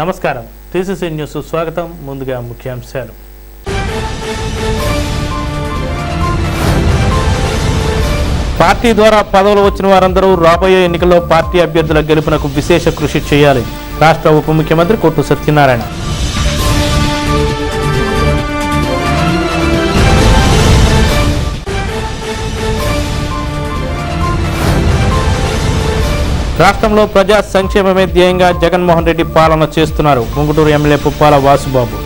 నమస్కారం, TCC news స్వాగతం. ముందుగా ముఖ్యాంశాలు. పార్టీ ద్వారా పదవులు వచ్చిన వారందరూ రాబోయే ఎన్నికల్లో పార్టీ అభ్యర్థుల గెలుపునకు విశేష కృషి చేయాలి. రాష్ట్ర ఉప ముఖ్యమంత్రి కొట్టు సత్యనారాయణ. రాష్ట్రంలో ప్రజా సంక్షేమమే ధ్యేయంగా జగన్మోహన్ రెడ్డి పాలన చేస్తున్నారు. ఉంగుటూరు ఎమ్మెల్యే పుప్పాల వాసుబాబు.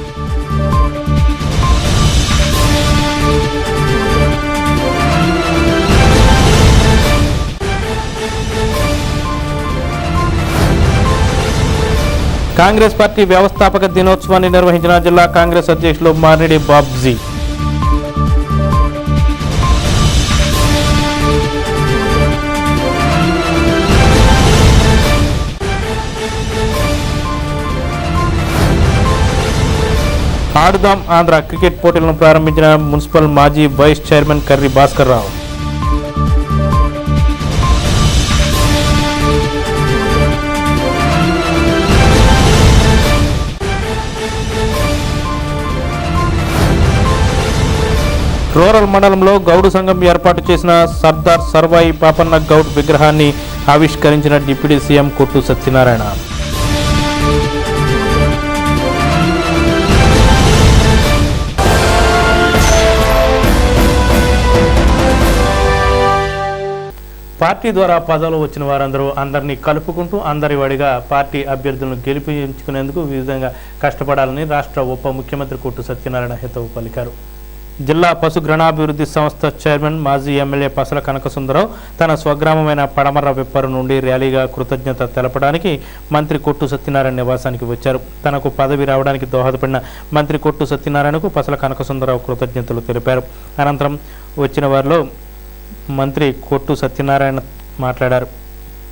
కాంగ్రెస్ పార్టీ వ్యవస్థాపక దినోత్సవాన్ని నిర్వహించిన జిల్లా కాంగ్రెస్ అధ్యక్షులు మార్నిడి బాబ్జీ. ఆడుదాం ఆంధ్ర క్రికెట్ పోటీలను ప్రారంభించిన మున్సిపల్ మాజీ vice chairman Karri Bhaskar Rao. Rural మండలంలో గౌడు సంఘం ఏర్పాటు చేసిన సర్దార్ సర్వాయి పాపన్న గౌడ్ విగ్రహాన్ని ఆవిష్కరించిన డిప్యూటీ సీఎం కొట్టు సత్యనారాయణ. పార్టీ ద్వారా పదవులు వచ్చిన వారందరూ అందరినీ కలుపుకుంటూ అందరి వాడిగా పార్టీ అభ్యర్థులను గెలిపించుకునేందుకు విధంగా కష్టపడాలని రాష్ట్ర ఉప ముఖ్యమంత్రి కొట్టు సత్యనారాయణ హితవు పలికారు. జిల్లా పశుగ్రాణాభివృద్ధి సంస్థ చైర్మన్ మాజీ ఎమ్మెల్యే పసల కనకసుందరరావు తన స్వగ్రామమైన పడమర్ర విప్పరు నుండి ర్యాలీగా కృతజ్ఞత తెలపడానికి మంత్రి కొట్టు సత్యనారాయణ నివాసానికి వచ్చారు. తనకు పదవి రావడానికి దోహదపడిన మంత్రి కొట్టు సత్యనారాయణకు పసల కనకసుందరరావు కృతజ్ఞతలు తెలిపారు. అనంతరం వచ్చిన వారిలో మంత్రి కొట్టు సత్యనారాయణ మాట్లాడారు.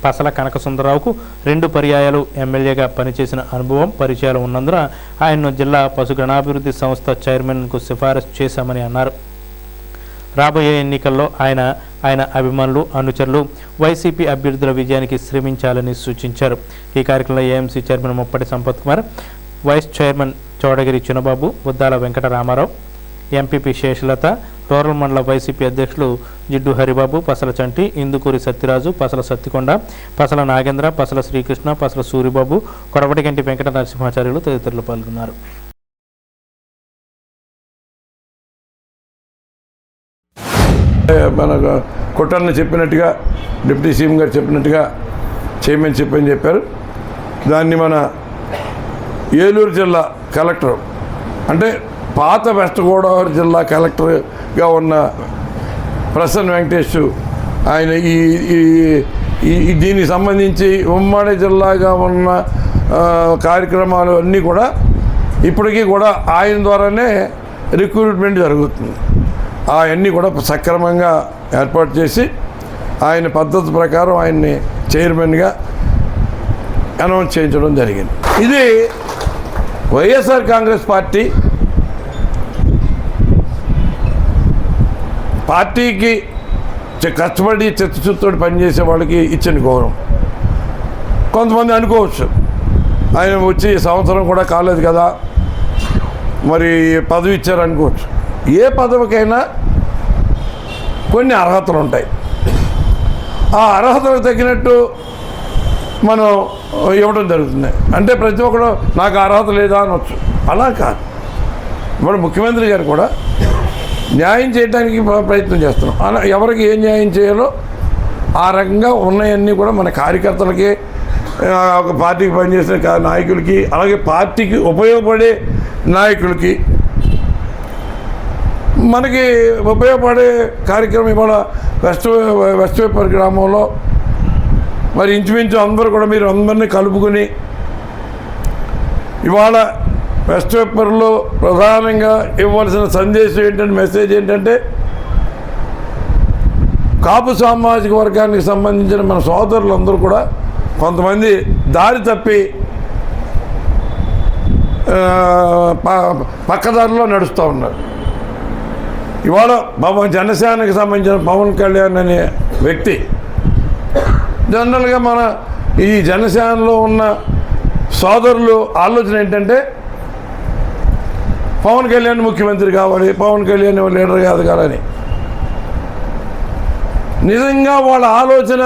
పసల కనకసుందరరావుకు 2 పర్యాయాలు ఎమ్మెల్యేగా పనిచేసిన అనుభవం పరిచయాలు ఉన్నందున ఆయన్ను జిల్లా పశుగణాభివృద్ధి సంస్థ చైర్మన్కు సిఫారసు చేశామని అన్నారు. రాబోయే ఎన్నికల్లో ఆయన అభిమానులు అనుచరులు వైసీపీ అభ్యర్థుల విజయానికి శ్రమించాలని సూచించారు. ఈ కార్యక్రమంలో AMC chairman ముప్పటి Sampath Kumar, vice chairman చౌడగిరి చిన్నబాబు, బుద్దాల వెంకట రామారావు, ఎంపీపీ శేషలత, రూరల్ మండల వైసీపీ అధ్యక్షులు జిడ్డు హరిబాబు, పసల చంటి, ఇందుకూరి సత్యరాజు, పసల సత్తికొండ, పసల నాగేంద్ర, పసల శ్రీకృష్ణ, పసల సూరిబాబు, కొడవటిగంటి వెంకట నరసింహాచార్యులు తదితరులు పాల్గొన్నారు. మన కొట్టన్న చెప్పినట్టుగా డిప్యూటీ సీఎం గారు చెప్పినట్టుగా చేయమని చెప్పారు. దాన్ని మన ఏలూరు జిల్లా కలెక్టర్ అంటే పాత వెస్ట్ గోదావరి జిల్లా కలెక్టర్గా ఉన్న ప్రసన్న వెంకటేష్ ఆయన ఈ దీనికి సంబంధించి ఉమ్మడి జిల్లాగా ఉన్న కార్యక్రమాలు అన్నీ కూడా ఇప్పటికీ కూడా ఆయన ద్వారానే రిక్రూట్మెంట్ జరుగుతుంది. అవన్నీ కూడా సక్రమంగా ఏర్పాటు చేసి ఆయన పద్ధతి ప్రకారం ఆయన్ని చైర్మన్గా అనౌన్స్ చేయించడం జరిగింది. ఇది వైఎస్ఆర్ కాంగ్రెస్ పార్టీకి కష్టపడి చిత్తశుద్ధితో పనిచేసే వాళ్ళకి ఇచ్చిన గౌరవం. కొంతమంది అనుకోవచ్చు ఆయన వచ్చి సంవత్సరం కూడా కాలేదు కదా మరి పదవి ఇచ్చారు అనుకోవచ్చు. ఏ పదవికైనా కొన్ని అర్హతలు ఉంటాయి. ఆ అర్హతలకు తగ్గినట్టు మనం ఇవ్వడం జరుగుతుంది. అంటే ప్రతి ఒక్కరు నాకు అర్హత లేదా అనొచ్చు. అలా కాదు. ఇప్పుడు ముఖ్యమంత్రి గారు కూడా న్యాయం చేయడానికి ప్రయత్నం చేస్తున్నాం. అలా ఎవరికి ఏం న్యాయం చేయాలో ఆ రకంగా ఉన్నాయన్నీ కూడా మన కార్యకర్తలకి, ఒక పార్టీకి పనిచేసిన నాయకులకి, అలాగే పార్టీకి ఉపయోగపడే నాయకులకి మనకి ఉపయోగపడే కార్యక్రమం ఇవాళ వెస్ట్ వేపర్ గ్రామంలో మరి ఇంచుమించు అందరూ కూడా మీరు అందరినీ కలుపుకొని ఇవాళ వెస్ట్ వేపర్లో ప్రధానంగా ఇవ్వాల్సిన సందేశం ఏంటంటే, మెసేజ్ ఏంటంటే, కాపు సామాజిక వర్గానికి సంబంధించిన మన సోదరులందరూ కూడా కొంతమంది దారి తప్పి పక్కదారిలో నడుస్తూ ఉన్నారు. ఇవాళ జనసేనకి సంబంధించిన పవన్ కళ్యాణ్ అనే వ్యక్తి జనరల్గా మన ఈ జనసేనలో ఉన్న సోదరులు ఆలోచన ఏంటంటే పవన్ కళ్యాణ్ ముఖ్యమంత్రి కావాలి, పవన్ కళ్యాణ్ లీడర్ కాదు కాదని. నిజంగా వాళ్ళ ఆలోచన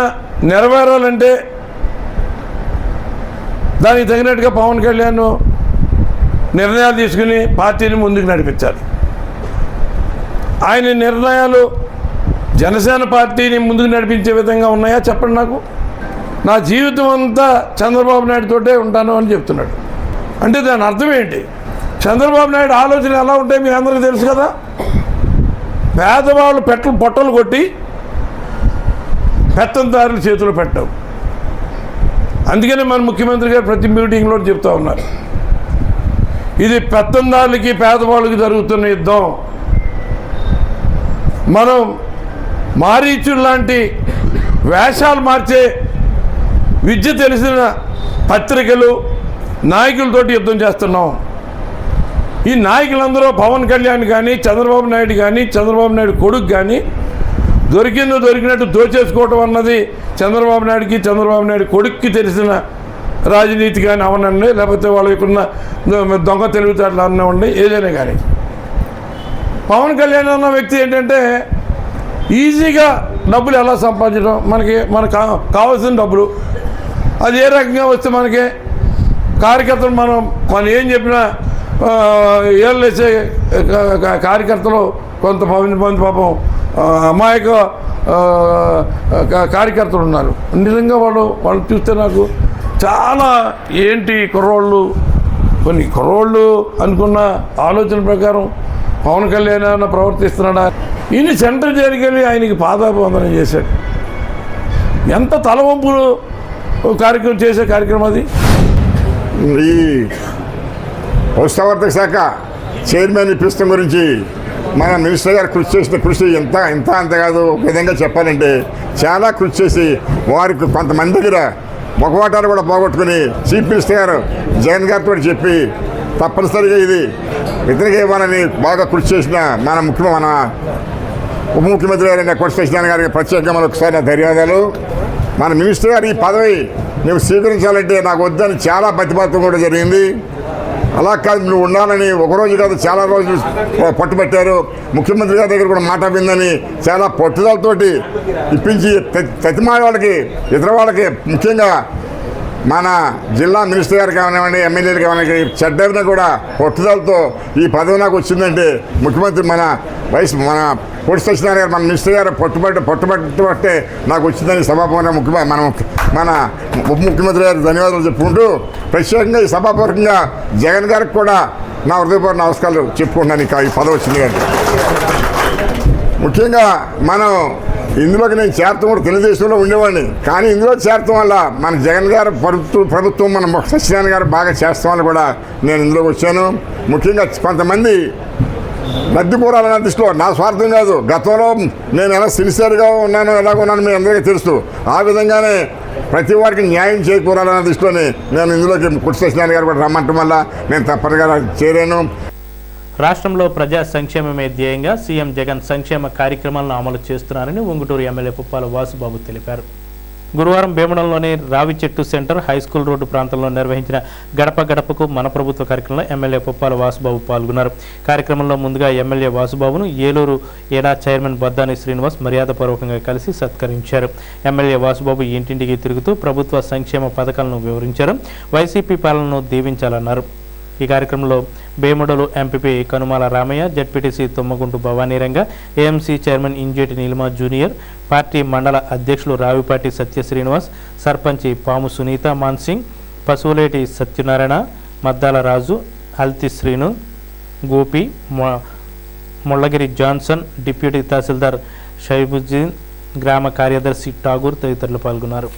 నెరవేరాలంటే దానికి తగినట్టుగా పవన్ కళ్యాణ్ నిర్ణయాలు తీసుకుని పార్టీని ముందుకు నడిపించాలి. ఆయన నిర్ణయాలు జనసేన పార్టీని ముందుకు నడిపించే విధంగా ఉన్నాయా చెప్పండి నాకు. నా జీవితం అంతా చంద్రబాబు నాయుడుతోటే ఉంటాను అని చెప్తున్నాడు. అంటే దాని అర్థం ఏంటి? చంద్రబాబు నాయుడు ఆలోచన ఎలా ఉంటాయి మీ అందరికీ తెలుసు కదా. పేదవాళ్ళు పొట్టలు కొట్టి పెత్తందారుల చేతులు పెట్టవు. అందుకనే మన ముఖ్యమంత్రి గారు ప్రతి మీటింగ్లో చెప్తా ఉన్నారు, ఇది పెత్తందారులకి పేదవాళ్ళకి జరుగుతున్న యుద్ధం. మనం మారీచుడు లాంటి వేషాలు మార్చే విద్య తెలిసిన పత్రికలు నాయకులతోటి యుద్ధం చేస్తున్నాం. ఈ నాయకులందరూ పవన్ కళ్యాణ్ కానీ చంద్రబాబు నాయుడు కానీ చంద్రబాబు నాయుడు కొడుకు కానీ దొరికినట్టు దోచేసుకోవటం అన్నది చంద్రబాబు నాయుడికి చంద్రబాబు నాయుడు కొడుక్కి తెలిసిన రాజనీతి కానీ అవనండి, లేకపోతే వాళ్ళకున్న దొంగ తెలివితేటలు అన్నవండి, ఏదైనా కానీ. పవన్ కళ్యాణ్ అన్న వ్యక్తి ఏంటంటే ఈజీగా డబ్బులు ఎలా సంపాదించడం, మనకు కావాల్సిన డబ్బులు అది ఏ రకంగా వస్తే మనకి కార్యకర్తలు మనం ఏం చెప్పినా ఏళ్ళు వేసే కార్యకర్తలు కొంతమంది పాపం అమాయక కార్యకర్తలు ఉన్నారు. నిజంగా వాళ్ళు చూస్తే నాకు చాలా ఏంటి కొన్ని కుర్రోళ్ళు అనుకున్న ఆలోచన ప్రకారం పవన్ కళ్యాణ్ అన్న ప్రవర్తిస్తున్నాడా? ఈయన సెంటర్ జరిగి ఆయనకి పాదాభివందనం చేశాడు. ఎంత తలవంపులు కార్యక్రమం చేసే కార్యక్రమం అది. ఈ పశుసంవర్ధక శాఖ చైర్మన్ ఇప్పిస్తం గురించి మన మినిస్టర్ గారు కృషి చేసిన కృషి అంత కాదు. ఒక విధంగా చెప్పాలంటే చాలా కృషి చేసి వారికి కొంతమంది దగ్గర మొగవాటాలు కూడా పోగొట్టుకుని చీఫ్ మినిస్టర్ గారు జగన్ గారితో చెప్పి తప్పనిసరిగా ఇది ఇతనికి ఇవ్వాలని బాగా కృషి చేసిన మన ఉప ముఖ్యమంత్రి గారైన కొట్ట సత్యనారాయణ గారికి ప్రత్యేకంగా ఒకసారి నా ధన్యవాదాలు. మన మినిస్టర్ గారు ఈ పదవి నువ్వు స్వీకరించాలంటే నాకు వద్దని చాలా ప్రతిపాదన కూడా జరిగింది. అలా కాదు, నువ్వు ఉండాలని ఒకరోజు కాదు చాలా రోజులు పట్టుబట్టారు. ముఖ్యమంత్రి గారి దగ్గర కూడా మాట విందని చాలా పట్టుదలతోటి ఇప్పించి ప్రతి వాళ్ళకి ఇతర వాళ్ళకి ముఖ్యంగా మన జిల్లా మినిస్టర్ గారు కానివ్వండి, ఎమ్మెల్యేలు కానివ్వండి, చెడ్డవిన కూడా పట్టుదలతో ఈ పదవి నాకు వచ్చిందంటే ముఖ్యమంత్రి మన కొట్ట సత్యనారాయణ గారు మన మినిస్టర్ గారు పట్టుబట్టే నాకు వచ్చిందని సభాపూర్వకంగా మన ఉప ముఖ్యమంత్రి గారికి ధన్యవాదాలు చెప్పుకుంటూ ప్రత్యేకంగా ఈ సభాపూర్వకంగా జగన్ గారికి కూడా నా హృదయపూర్వక నమస్కారాలు చెప్పుకుంటున్నాను. ఇంకా ఈ పదవి వచ్చింది కానీ ముఖ్యంగా మనం ఇందులోకి నేను చేరటం కూడా తెలుగుదేశంలో ఉండేవాడిని, కానీ ఇందులో చేరటం వల్ల మన జగన్ గారు ప్రభుత్వం మన సత్యనారాయణ గారు బాగా చేస్తాం వల్ల కూడా నేను ఇందులోకి వచ్చాను. ముఖ్యంగా కొంతమంది లబ్ధిపూరాలన్న దృష్టిలో నా స్వార్థం కాదు, గతంలో నేను ఎలా సిన్సియర్గా ఉన్నానో ఎలాగున్నానో మీ అందరికీ తెలుసు. ఆ విధంగానే ప్రతి వారికి న్యాయం చేకూరాలన్న దృష్టిలోనే నేను ఇందులోకి కొట్ట సత్యనారాయణ గారు కూడా రమ్మంటం వల్ల నేను తప్పనిగా చేరాను. రాష్ట్రంలో ప్రజా సంక్షేమమే ధ్యేయంగా సీఎం జగన్ సంక్షేమ కార్యక్రమాలను అమలు చేస్తున్నారని ఉంగుటూరు ఎమ్మెల్యే పుప్పాల వాసుబాబు తెలిపారు. గురువారం భీమడంలోని రావిచెట్టు సెంటర్ హైస్కూల్ రోడ్డు ప్రాంతంలో నిర్వహించిన గడప గడపకు మన ప్రభుత్వ కార్యక్రమంలో ఎమ్మెల్యే పుప్పాల వాసుబాబు పాల్గొన్నారు. కార్యక్రమంలో ముందుగా ఎమ్మెల్యే వాసుబాబును ఏలూరు ఏడా చైర్మన్ బద్దాని శ్రీనివాస్ మర్యాదపూర్వకంగా కలిసి సత్కరించారు. ఎమ్మెల్యే వాసుబాబు ఇంటింటికి తిరుగుతూ ప్రభుత్వ సంక్షేమ పథకాలను వివరించారు. వైసీపీ పాలనను దీవించాలన్నారు. ఈ కార్యక్రమంలో Bhimadolu MPP Kanumala Ramaiah, ZPTC Tummaguntu Bhavaniranga, AMC chairman Injeti Neelima junior, party మండల అధ్యక్షులు రావిపాటి సత్య శ్రీనివాస్, సర్పంచి పాము సునీత మాన్సింగ్, పశువులేటి సత్యనారాయణ, మద్దాల రాజు, అల్తి శ్రీను, గోపి, ముళ్ళగిరి జాన్సన్, డిప్యూటీ తహసీల్దార్ షైబుద్దీన్, గ్రామ కార్యదర్శి ఠాగూర్ తదితరులు పాల్గొన్నారు.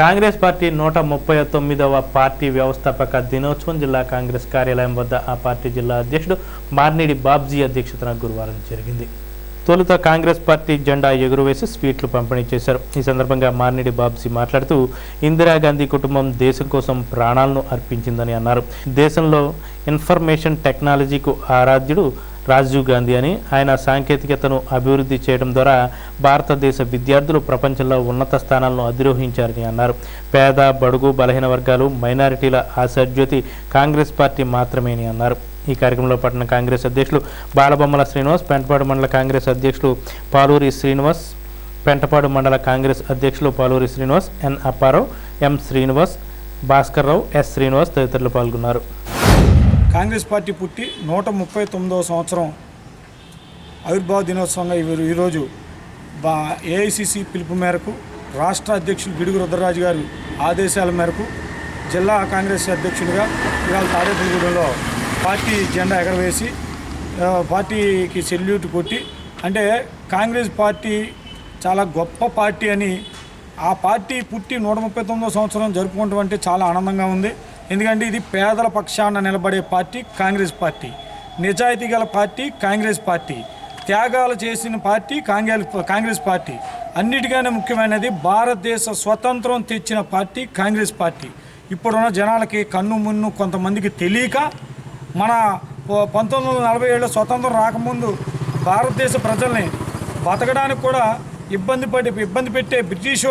కాంగ్రెస్ పార్టీ 139వ పార్టీ వ్యవస్థాపక దినోత్సవం జిల్లా కాంగ్రెస్ కార్యాలయం వద్ద ఆ పార్టీ జిల్లా అధ్యక్షుడు మార్నిడి బాబ్జీ అధ్యక్షతన గురువారం జరిగింది. తొలుత కాంగ్రెస్ పార్టీ జెండా ఎగురవేసి స్వీట్లు పంపిణీ చేశారు. ఈ సందర్భంగా మార్నిడి బాబ్జీ మాట్లాడుతూ ఇందిరాగాంధీ కుటుంబం దేశం కోసం ప్రాణాలను అర్పించిందని అన్నారు. దేశంలో ఇన్ఫర్మేషన్ టెక్నాలజీకు ఆరాధ్యుడు రాజీవ్ గాంధీ అని, ఆయన సాంకేతికతను అభివృద్ధి చేయడం ద్వారా భారతదేశ విద్యార్థులు ప్రపంచంలో ఉన్నత స్థానాలను అధిరోహించారని అన్నారు. పేద, బడుగు, బలహీన వర్గాలు, మైనారిటీల ఆశాజ్యోతి కాంగ్రెస్ పార్టీ మాత్రమేని అన్నారు. ఈ కార్యక్రమంలో పట్టణ కాంగ్రెస్ అధ్యక్షులు బాలబొమ్మల శ్రీనివాస్, పెంటపాడు మండల కాంగ్రెస్ అధ్యక్షులు పాలూరి శ్రీనివాస్, పెంటపాడు మండల కాంగ్రెస్ అధ్యక్షులు పాలూరి శ్రీనివాస్, ఎన్ అప్పారావు, ఎం శ్రీనివాస్, భాస్కర్రావు, ఎస్ శ్రీనివాస్ తదితరులు పాల్గొన్నారు. కాంగ్రెస్ పార్టీ పుట్టి 139వ సంవత్సరం ఆవిర్భావ దినోత్సవంగా ఈరోజు ఏఐసిసి పిలుపు మేరకు రాష్ట్ర అధ్యక్షులు గిడుగు రుద్రరాజు గారి ఆదేశాల మేరకు జిల్లా కాంగ్రెస్ అధ్యక్షుడిగా ఇవాళ తాడేపల్లిగూడెంలో పార్టీ జెండా ఎగరవేసి పార్టీకి సెల్యూట్ కొట్టి, అంటే కాంగ్రెస్ పార్టీ చాలా గొప్ప పార్టీ అని, ఆ పార్టీ పుట్టి 139వ సంవత్సరం జరుపుకుంటాం అంటే చాలా ఆనందంగా ఉంది. ఎందుకంటే ఇది పేదల పక్షాన నిలబడే పార్టీ కాంగ్రెస్ పార్టీ, నిజాయితీ గల పార్టీ కాంగ్రెస్ పార్టీ, త్యాగాలు చేసిన పార్టీ కాంగ్రెస్ పార్టీ, అన్నిటికన్నా ముఖ్యమైనది భారతదేశ స్వతంత్రం తెచ్చిన పార్టీ కాంగ్రెస్ పార్టీ. ఇప్పుడున్న జనాలకి కన్ను మున్ను కొంతమందికి తెలియక మన 1947 స్వతంత్రం రాకముందు భారతదేశ ప్రజల్ని బతకడానికి కూడా ఇబ్బంది పెట్టే బ్రిటిష్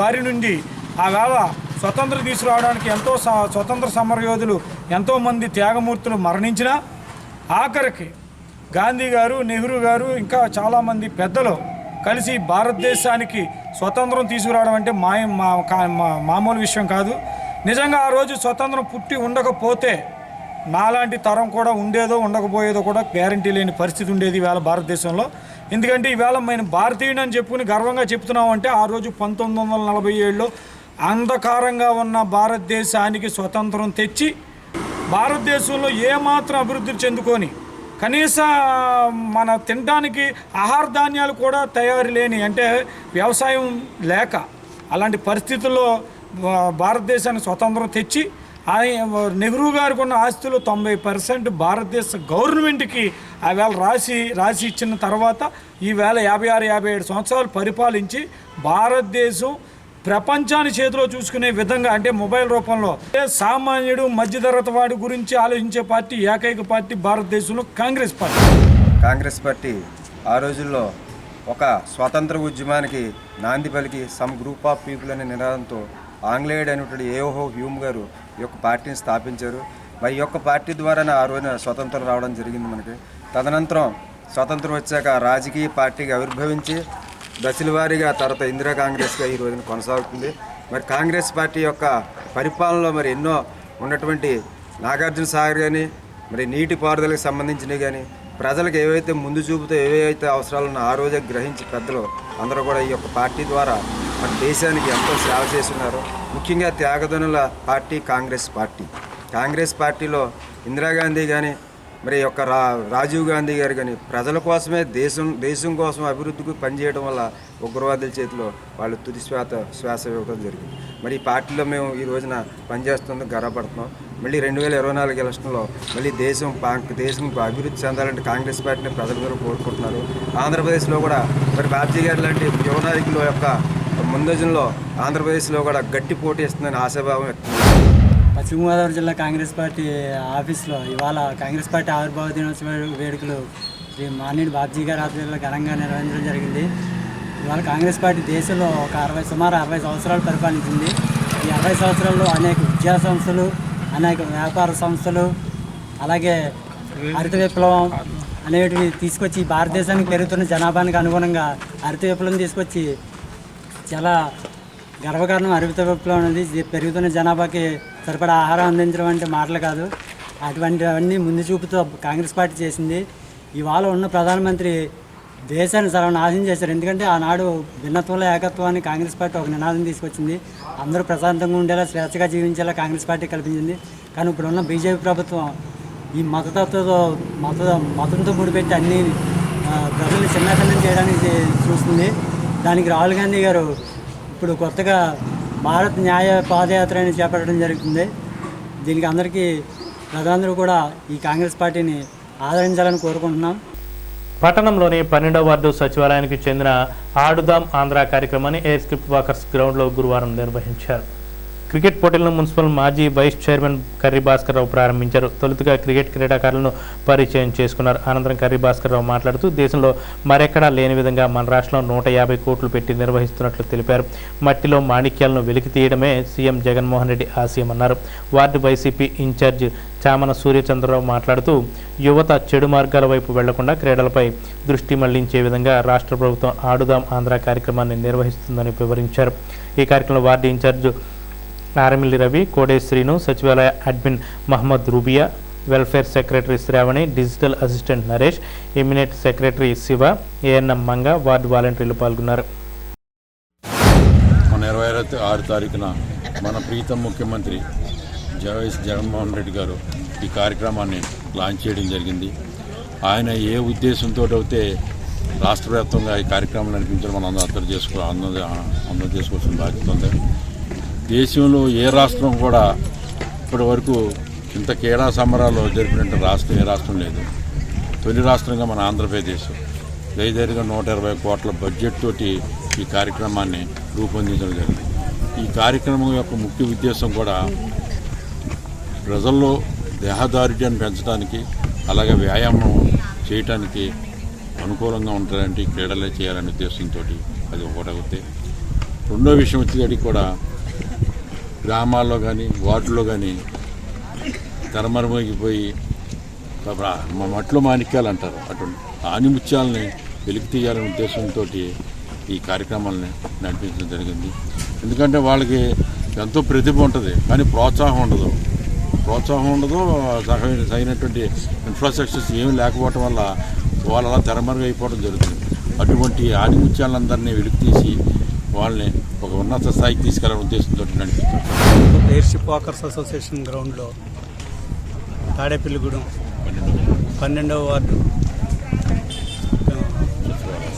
బారి నుండి ఆ వేళ స్వతంత్రం తీసుకురావడానికి ఎంతో స్వతంత్ర సమరయోధులు ఎంతోమంది త్యాగమూర్తులు మరణించినా ఆఖరికి గాంధీ గారు, నెహ్రూ గారు, ఇంకా చాలామంది పెద్దలు కలిసి భారతదేశానికి స్వతంత్రం తీసుకురావడం అంటే మామూలు విషయం కాదు. నిజంగా ఆ రోజు స్వతంత్రం పుట్టి ఉండకపోతే నాలాంటి తరం కూడా ఉండేదో ఉండకపోయేదో కూడా గ్యారంటీ లేని పరిస్థితి ఉండేది ఈవేళ భారతదేశంలో. ఎందుకంటే ఈవేళ మేము భారతీయుడు అని చెప్పుకుని గర్వంగా చెప్తున్నామంటే ఆ రోజు 1947లో అంధకారంగా ఉన్న భారతదేశానికి స్వతంత్రం తెచ్చి భారతదేశంలో ఏమాత్రం అభివృద్ధి చెందుకొని కనీస మన తినడానికి ఆహార ధాన్యాలు కూడా తయారు లేని, అంటే వ్యవసాయం లేక అలాంటి పరిస్థితుల్లో భారతదేశానికి స్వతంత్రం తెచ్చి నెహ్రూ గారికి ఉన్న ఆస్తులు 90% భారతదేశ గవర్నమెంట్కి ఆవేళ రాసి ఇచ్చిన తర్వాత ఈవేళ 56-57 సంవత్సరాలు పరిపాలించి భారతదేశం ప్రపంచాన్ని చేతిలో చూసుకునే విధంగా, అంటే మొబైల్ రూపంలో సామాన్యుడు మధ్యతరగతి వాడి గురించి ఆలోచించే పార్టీ ఏకైక పార్టీ భారతదేశంలో కాంగ్రెస్ పార్టీ. కాంగ్రెస్ పార్టీ ఆ రోజుల్లో ఒక స్వాతంత్ర ఉద్యమానికి నాంది పలికి సమ్ గ్రూప్ ఆఫ్ పీపుల్ అనే నినాదంతో ఆంగ్లేయుడు అనేటువంటి ఏఓహో హ్యూమ్ గారు ఈ యొక్క పార్టీని స్థాపించారు. మరి ఈ యొక్క పార్టీ ద్వారానే ఆ రోజున స్వతంత్రం రావడం జరిగింది మనకి. తదనంతరం స్వతంత్రం వచ్చాక రాజకీయ పార్టీగా ఆవిర్భవించి దశల వారీగా తర్వాత ఇందిరా కాంగ్రెస్గా ఈ రోజున కొనసాగుతుంది. మరి కాంగ్రెస్ పార్టీ యొక్క పరిపాలనలో మరి ఎన్నో ఉన్నటువంటి నాగార్జున సాగర్ కానీ, మరి నీటి పారుదలకు సంబంధించినవి కానీ, ప్రజలకు ఏవైతే ముందు చూపుతో ఏవైతే అవసరాలు ఉన్నా ఆ రోజే గ్రహించి పెద్దలు అందరూ కూడా ఈ యొక్క పార్టీ ద్వారా మన దేశానికి ఎంతో సేవ చేస్తున్నారు. ముఖ్యంగా త్యాగదనుల పార్టీ కాంగ్రెస్ పార్టీ. కాంగ్రెస్ పార్టీలో ఇందిరాగాంధీ కానీ, మరి యొక్క రాజీవ్ గాంధీ గారు కానీ ప్రజల కోసమే దేశం కోసం అభివృద్ధికి పనిచేయడం వల్ల ఉగ్రవాదుల చేతిలో వాళ్ళు తుది శ్వాస ఇవ్వడం జరిగింది. మరి ఈ పార్టీలో మేము ఈ రోజున పనిచేస్తుంది గర్వపడుతున్నాం. మళ్ళీ 2024 ఎలక్షన్లో మళ్ళీ దేశం అభివృద్ధి చెందాలంటే కాంగ్రెస్ పార్టీని ప్రజలందరూ కోరుకుంటున్నారు. ఆంధ్రప్రదేశ్లో కూడా మరి బాబ్జీ గారు లాంటి యువ నాయకుల యొక్క ముందజంలో ఆంధ్రప్రదేశ్లో కూడా గట్టి పోటీ ఇస్తుందని ఆశాభావం వ్యక్తం. పశ్చిమ గోదావరి జిల్లా కాంగ్రెస్ పార్టీ ఆఫీస్లో ఇవాళ కాంగ్రెస్ పార్టీ ఆవిర్భావ దినోత్సవ వేడుకలు శ్రీ మార్నిడి బాబ్జీ గారి ఆధ్వర్యంలో ఘనంగా నిర్వహించడం జరిగింది. ఇవాళ కాంగ్రెస్ పార్టీ దేశంలో సుమారు 60 సంవత్సరాలు పరిపాలించింది. ఈ 60 సంవత్సరాల్లో అనేక విద్యా సంస్థలు, అనేక వ్యాపార సంస్థలు, అలాగే హరిత విప్లవం అనేటివి తీసుకొచ్చి భారతదేశానికి పెరుగుతున్న జనాభానికి అనుగుణంగా హరిత విప్లవం తీసుకొచ్చి చాలా గర్వకారణం. హరిత విప్లవం అనేది పెరుగుతున్న జనాభాకి సరిపడా ఆహారం అందించడం అంటే మాటలు కాదు. అటువంటివన్నీ ముందు చూపుతో కాంగ్రెస్ పార్టీ చేసింది. ఇవాళ ఉన్న ప్రధానమంత్రి దేశాన్ని సర్వనాశనం చేశారు. ఎందుకంటే ఆనాడు భిన్నత్వంలో ఏకత్వాన్ని కాంగ్రెస్ పార్టీ ఒక నినాదం తీసుకొచ్చింది. అందరూ ప్రశాంతంగా ఉండేలా, స్వేచ్ఛగా జీవించేలా కాంగ్రెస్ పార్టీ కల్పించింది. కానీ ఇప్పుడున్న బీజేపీ ప్రభుత్వం ఈ మతంతో ముడిపెట్టి అన్ని ప్రజల్ని చిన్నాభిన్నం చేయడానికి చూస్తుంది. దానికి రాహుల్ గాంధీ గారు ఇప్పుడు కొత్తగా భారత్ న్యాయ పాదయాత్ర అని చేపట్టడం జరుగుతుంది. దీనికి అందరికీ ప్రజలందరూ కూడా ఈ కాంగ్రెస్ పార్టీని ఆదరించాలని కోరుకుంటున్నాం. పట్టణంలోని 12వ వార్డు సచివాలయానికి చెందిన ఆడుదాం ఆంధ్ర కార్యక్రమాన్ని ఎయిర్ స్క్రిప్ట్ వాకర్స్ గ్రౌండ్లో గురువారం నిర్వహించారు. క్రికెట్ పోటీలను మున్సిపల్ మాజీ వైస్ చైర్మన్ కర్రీ భాస్కర్రావు ప్రారంభించారు. తొలుతగా క్రికెట్ క్రీడాకారులను పరిచయం చేసుకున్నారు. అనంతరం కర్రీ భాస్కర్రావు మాట్లాడుతూ దేశంలో మరెక్కడా లేని విధంగా మన రాష్ట్రంలో 150 కోట్లు పెట్టి నిర్వహిస్తున్నట్లు తెలిపారు. మట్టిలో మాణిక్యాలను వెలికి తీయడమే సీఎం జగన్మోహన్ రెడ్డి ఆశయమన్నారు. Ward YCP incharge Chamana Suryachandrarao మాట్లాడుతూ యువత చెడు మార్గాల వైపు వెళ్లకుండా క్రీడలపై దృష్టి మళ్లించే విధంగా రాష్ట్ర ప్రభుత్వం ఆడుదాం ఆంధ్ర కార్యక్రమాన్ని నిర్వహిస్తుందని వివరించారు. ఈ కార్యక్రమంలో వార్డు ఇన్ఛార్జ్ ఆర్మిల్లి రవి, కోడే శ్రీను, సచివాలయ admin Mohammed Rubiya, welfare secretary Sravani, digital assistant Naresh, ఎమినేట్ secretary Siva, ANM Manga, ward వాలంటీర్లు పాల్గొన్నారు. మన 26 తారీఖున మన ప్రీతం ముఖ్యమంత్రి వైఎస్ జగన్మోహన్ రెడ్డి గారు ఈ కార్యక్రమాన్ని లాంచ్ చేయడం జరిగింది. ఆయన ఏ ఉద్దేశంతో అయితే రాష్ట్ర వ్యాప్తంగా ఈ కార్యక్రమం నడిపించడం మనం అందరూ చేసుకోవాల్సిన బాధ్యత ఉంది. దేశంలో ఏ రాష్ట్రం కూడా ఇప్పటి వరకు ఇంత క్రీడా సంబరాలు జరిపినట్టు రాష్ట్రం ఏ రాష్ట్రం లేదు. తొలి రాష్ట్రంగా మన ఆంధ్రప్రదేశ్ దయదారిగా 120 కోట్ల బడ్జెట్ తోటి ఈ కార్యక్రమాన్ని రూపొందించడం జరిగింది. ఈ కార్యక్రమం యొక్క ముఖ్య ఉద్దేశం కూడా ప్రజల్లో దేహదారుఢ్యాన్ని పెంచడానికి, అలాగే వ్యాయామం చేయటానికి అనుకూలంగా ఉంటుందంటే క్రీడలే చేయాలనే ఉద్దేశంతో అది ఒకటవుతాయి. రెండో విషయం వచ్చేటికి కూడా గ్రామాల్లో కానీ వార్డులో కానీ తెరమరుమోగిపోయి మట్లో మాణిక్యాలు అంటారు, అటువంటి ఆనిముత్యాలని వెలికి తీయాలనే ఉద్దేశంతో ఈ కార్యక్రమాలని నడిపించడం జరిగింది. ఎందుకంటే వాళ్ళకి ఎంతో ప్రతిభ ఉంటుంది, కానీ ప్రోత్సాహం ఉండదు. సరైనటువంటి ఇన్ఫ్రాస్ట్రక్చర్స్ ఏమీ లేకపోవటం వల్ల వాళ్ళు అలా తెరమరుగు అయిపోవడం జరుగుతుంది. అటువంటి ఆనిముత్యాలందరినీ వెలికి తీసి వాళ్ళని ఒక ఉన్నత స్థాయికి తీసుకెళ్లాలనే ఉద్దేశంతో నడిపిస్తారు. ఎయిర్షిప్ వాకర్స్ అసోసియేషన్ గ్రౌండ్లో తాడేపల్లిగూడెం 12వ వార్డు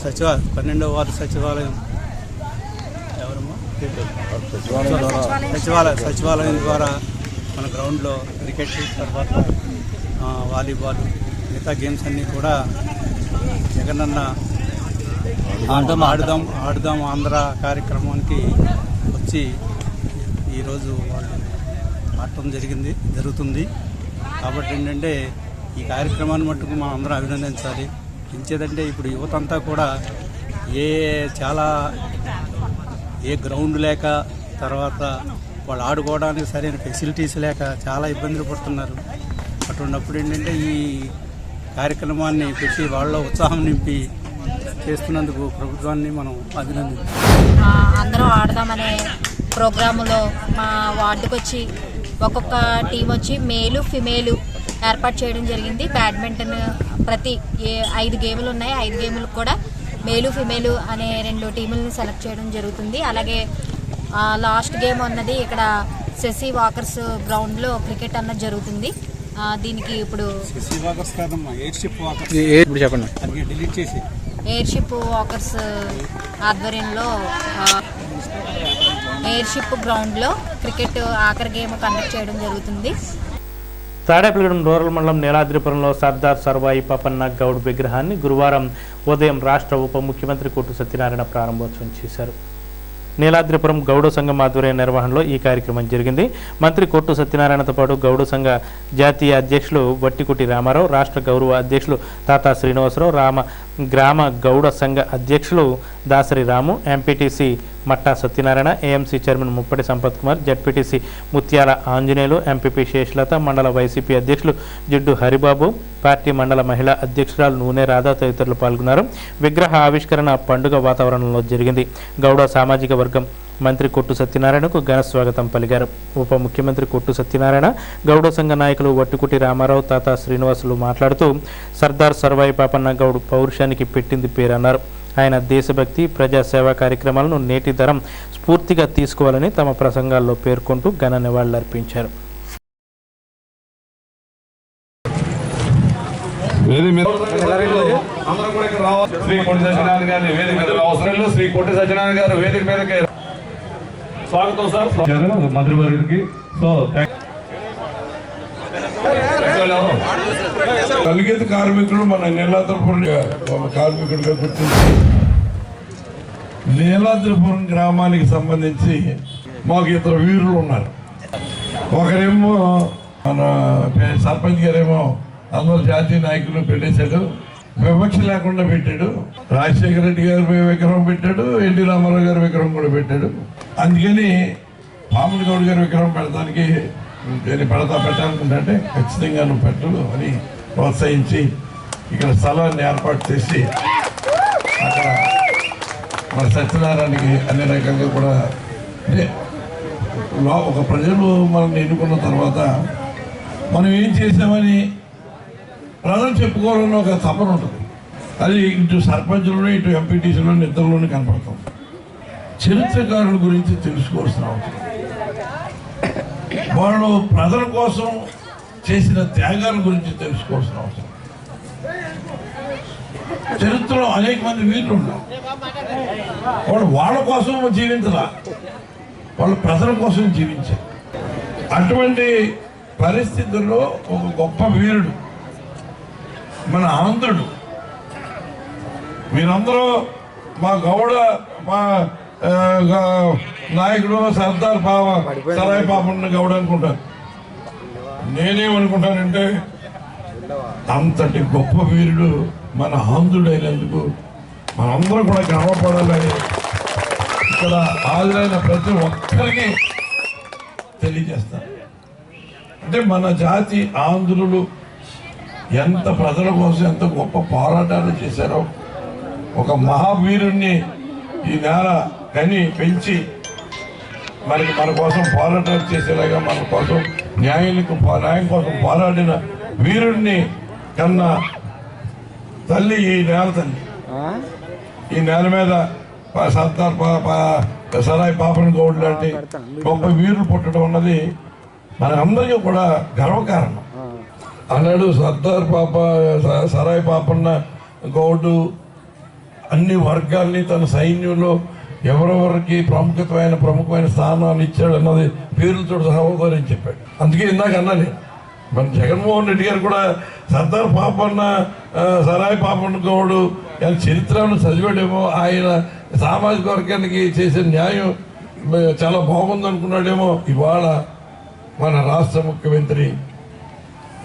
సచివాలయం సచివాలయం ద్వారా మన గ్రౌండ్లో క్రికెట్, తర్వాత వాలీబాల్, మిగతా గేమ్స్ అన్నీ కూడా జగనన్న ఆడుదాం ఆంధ్ర కార్యక్రమానికి వచ్చి ఈరోజు వాళ్ళు ఆడటం జరుగుతుంది. కాబట్టి ఏంటంటే ఈ కార్యక్రమాన్ని మట్టుకు మనం అందరం అభినందించాలి. ఎంచేదంటే ఇప్పుడు యువత అంతా కూడా ఏ గ్రౌండ్ లేక, తర్వాత వాళ్ళు ఆడుకోవడానికి సరైన ఫెసిలిటీస్ లేక చాలా ఇబ్బందులు పడుతున్నారు. అటువంటిప్పుడు ఏంటంటే ఈ కార్యక్రమాన్ని పెట్టి వాళ్ళ ఉత్సాహం నింపి చేస్తున్నందుకు ప్రభుత్వాన్ని మనం అభినందించాలి. అందరం ఆడదామనే ప్రోగ్రాములో మా వార్డుకు వచ్చి ఒక్కొక్క టీం వచ్చి మేలు ఫిమేలు ఏర్పాటు చేయడం జరిగింది. బ్యాడ్మింటన్ ప్రతి 5 గేములు ఉన్నాయి. 5 గేములకు కూడా మేలు ఫిమేలు అనే 2 టీములను సెలెక్ట్ చేయడం జరుగుతుంది. అలాగే లాస్ట్ గేమ్ అన్నది ఇక్కడ శశి వాకర్స్ గ్రౌండ్లో క్రికెట్ అన్నది జరుగుతుంది. దీనికి ఇప్పుడు ఎయిర్షిప్ వాకర్స్ ఆధ్వర్యంలో ఎయిర్షిప్ గ్రౌండ్లో క్రికెట్ ఆఖరి గేమ్ కండక్ట్ చేయడం జరుగుతుంది. తాడేపల్లిగూడెం రూరల్ మండలం నీలాద్రిపురంలో సర్దార్ సర్వాయి పాపన్న గౌడ్ విగ్రహాన్ని గురువారం ఉదయం రాష్ట్ర ఉప ముఖ్యమంత్రి కొట్టు సత్యనారాయణ ప్రారంభోత్సవం చేశారు. నీలాద్రిపురం గౌడ సంఘం ఆధ్వర్య నిర్వహణలో ఈ కార్యక్రమం జరిగింది. మంత్రి కొట్టు సత్యనారాయణతో పాటు గౌడ సంఘ జాతీయ అధ్యక్షులు వట్టికుటి రామారావు, రాష్ట్ర గౌరవ అధ్యక్షులు తాతా శ్రీనివాసరావు, గ్రామ గౌడ సంఘ అధ్యక్షులు దాసరి రాము, ఎంపీటీసీ మట్టా Satyanarayana, AMC chairman ముప్పటి Sampath Kumar, ZPTC ముత్యాల ఆంజనేయులు, ఎంపీపీ శేషలత, మండల వైసీపీ అధ్యక్షులు జిడ్డు హరిబాబు, పార్టీ మండల మహిళా అధ్యక్షురాలు నూనె రాధా తదితరులు పాల్గొన్నారు. విగ్రహ ఆవిష్కరణ పండుగ వాతావరణంలో జరిగింది. గౌడ సామాజిక వర్గం మంత్రి కొట్టు సత్యనారాయణకు ఘన స్వాగతం పలికారు. ఉప ముఖ్యమంత్రి కొట్టు సత్యనారాయణ, గౌడ సంఘ నాయకులు వట్టుకుటి రామారావు, తాతా శ్రీనివాసులు మాట్లాడుతూ సర్దార్ సర్వాయి పాపన్న గౌడ్ పౌరుషానికి పెట్టింది పేరన్నారు. ఆయన దేశభక్తి, ప్రజాసేవా కార్యక్రమాలను నేటి తరం స్ఫూర్తిగా తీసుకోవాలని తమ ప్రసంగాల్లో పేర్కొంటూ ఘన నివాళులర్పించారు. శ్రీ కొట్టి సత్యనారాయణ గారు వేదిక మీదకి స్వాగతం సార్ మంత్రి వారికి. సో కలిగేది కార్మికులు మన నీలాద్రిపురం కార్మికుడిగా గుర్తించి నీలాద్రిపురం గ్రామానికి సంబంధించి మాకు ఇద్దరు వీరులు ఉన్నారు. ఒకరేమో మన సర్పంచ్ గారేమో అందరు జాతీయ నాయకులు పెట్టేశాడు, వివక్ష లేకుండా పెట్టాడు. రాజశేఖర రెడ్డి గారి విగ్రహం పెట్టాడు, ఎన్టీ రామారావు గారి విగ్రహం కూడా పెట్టాడు. అందుకని పాముల గౌడ్ గారి విగ్రహం పెడతానికి పెట్టాలనుకుంటే ఖచ్చితంగా నువ్వు పెట్టు అని ప్రోత్సహించి ఇక్కడ స్థలాన్ని ఏర్పాటు చేసి అక్కడ మన సత్యనారాయణకి అన్ని రకాలుగా కూడా అంటే ఒక ప్రజలు మనల్ని ఎన్నుకున్న తర్వాత మనం ఏం చేసామని ప్రజలు చెప్పుకోవాలన్న ఒక తపన ఉంటుంది. అది ఇటు సర్పంచులను ఇటు ఎంపీటీసీలను ఇద్దరులోనే కనపడుతుంది. చరిత్రకారుల గురించి తెలుసుకోవాల్సిన అవసరం, వాళ్ళు ప్రజల కోసం చేసిన త్యాగాల గురించి తెలుసుకోవాల్సిన అవసరం. చరిత్రలో అనేక మంది వీరులు ఉన్నారు. వాళ్ళు వాళ్ళ కోసం జీవించరా, వాళ్ళు ప్రజల కోసం జీవించారు. అటువంటి పరిస్థితుల్లో ఒక గొప్ప వీరుడు మన ఆంధ్రుడు. మీరందరూ మా గౌడ మా నాయకుడు సర్దార్ సరాయి పాపన్న గౌడ అనుకుంటారు. నేనేమనుకుంటానంటే అంతటి గొప్ప వీరుడు మన ఆంధ్రుడు అయినందుకు మనందరం కూడా గర్వపడాలని ఇక్కడ హాజరైన ప్రతి ఒక్కరికి తెలియజేస్తాను. అంటే మన జాతి ఆంధ్రులు ఎంత ప్రజల కోసం ఎంత గొప్ప పోరాటాలు చేశారో, ఒక మహావీరుణ్ణి ఈ నేల కని పెంచి మన కోసం పోరాటాలు చేసేలాగా మన కోసం న్యాయం కోసం పోరాడిన వీరుణ్ణి కన్నా తల్లి ఈ నేల తల్లి. ఈ నేల మీద సర్దార్ సరాయి పాపన్ గౌడ్ లాంటి గొప్ప వీరులు పుట్టడం అన్నది మనందరికీ కూడా గర్వకారణం. అన్నాడు సర్దార్ సరాయి పాపన్న గౌడు అన్ని వర్గాల్ని తన సైన్యంలో ఎవరెవరికి ప్రముఖమైన స్థానాలు ఇచ్చాడు అన్నది పేరులతో సహోదరి చెప్పాడు. అందుకే ఇందాక అన్నది మన జగన్మోహన్ రెడ్డి గారు కూడా సర్దార్ పాపన్న సరాయి పాపన్న గౌడు చరిత్రను చదివాడేమో, ఆయన సామాజిక వర్గానికి చేసే న్యాయం చాలా బాగుంది అనుకున్నాడేమో. ఇవాళ మన రాష్ట్ర ముఖ్యమంత్రి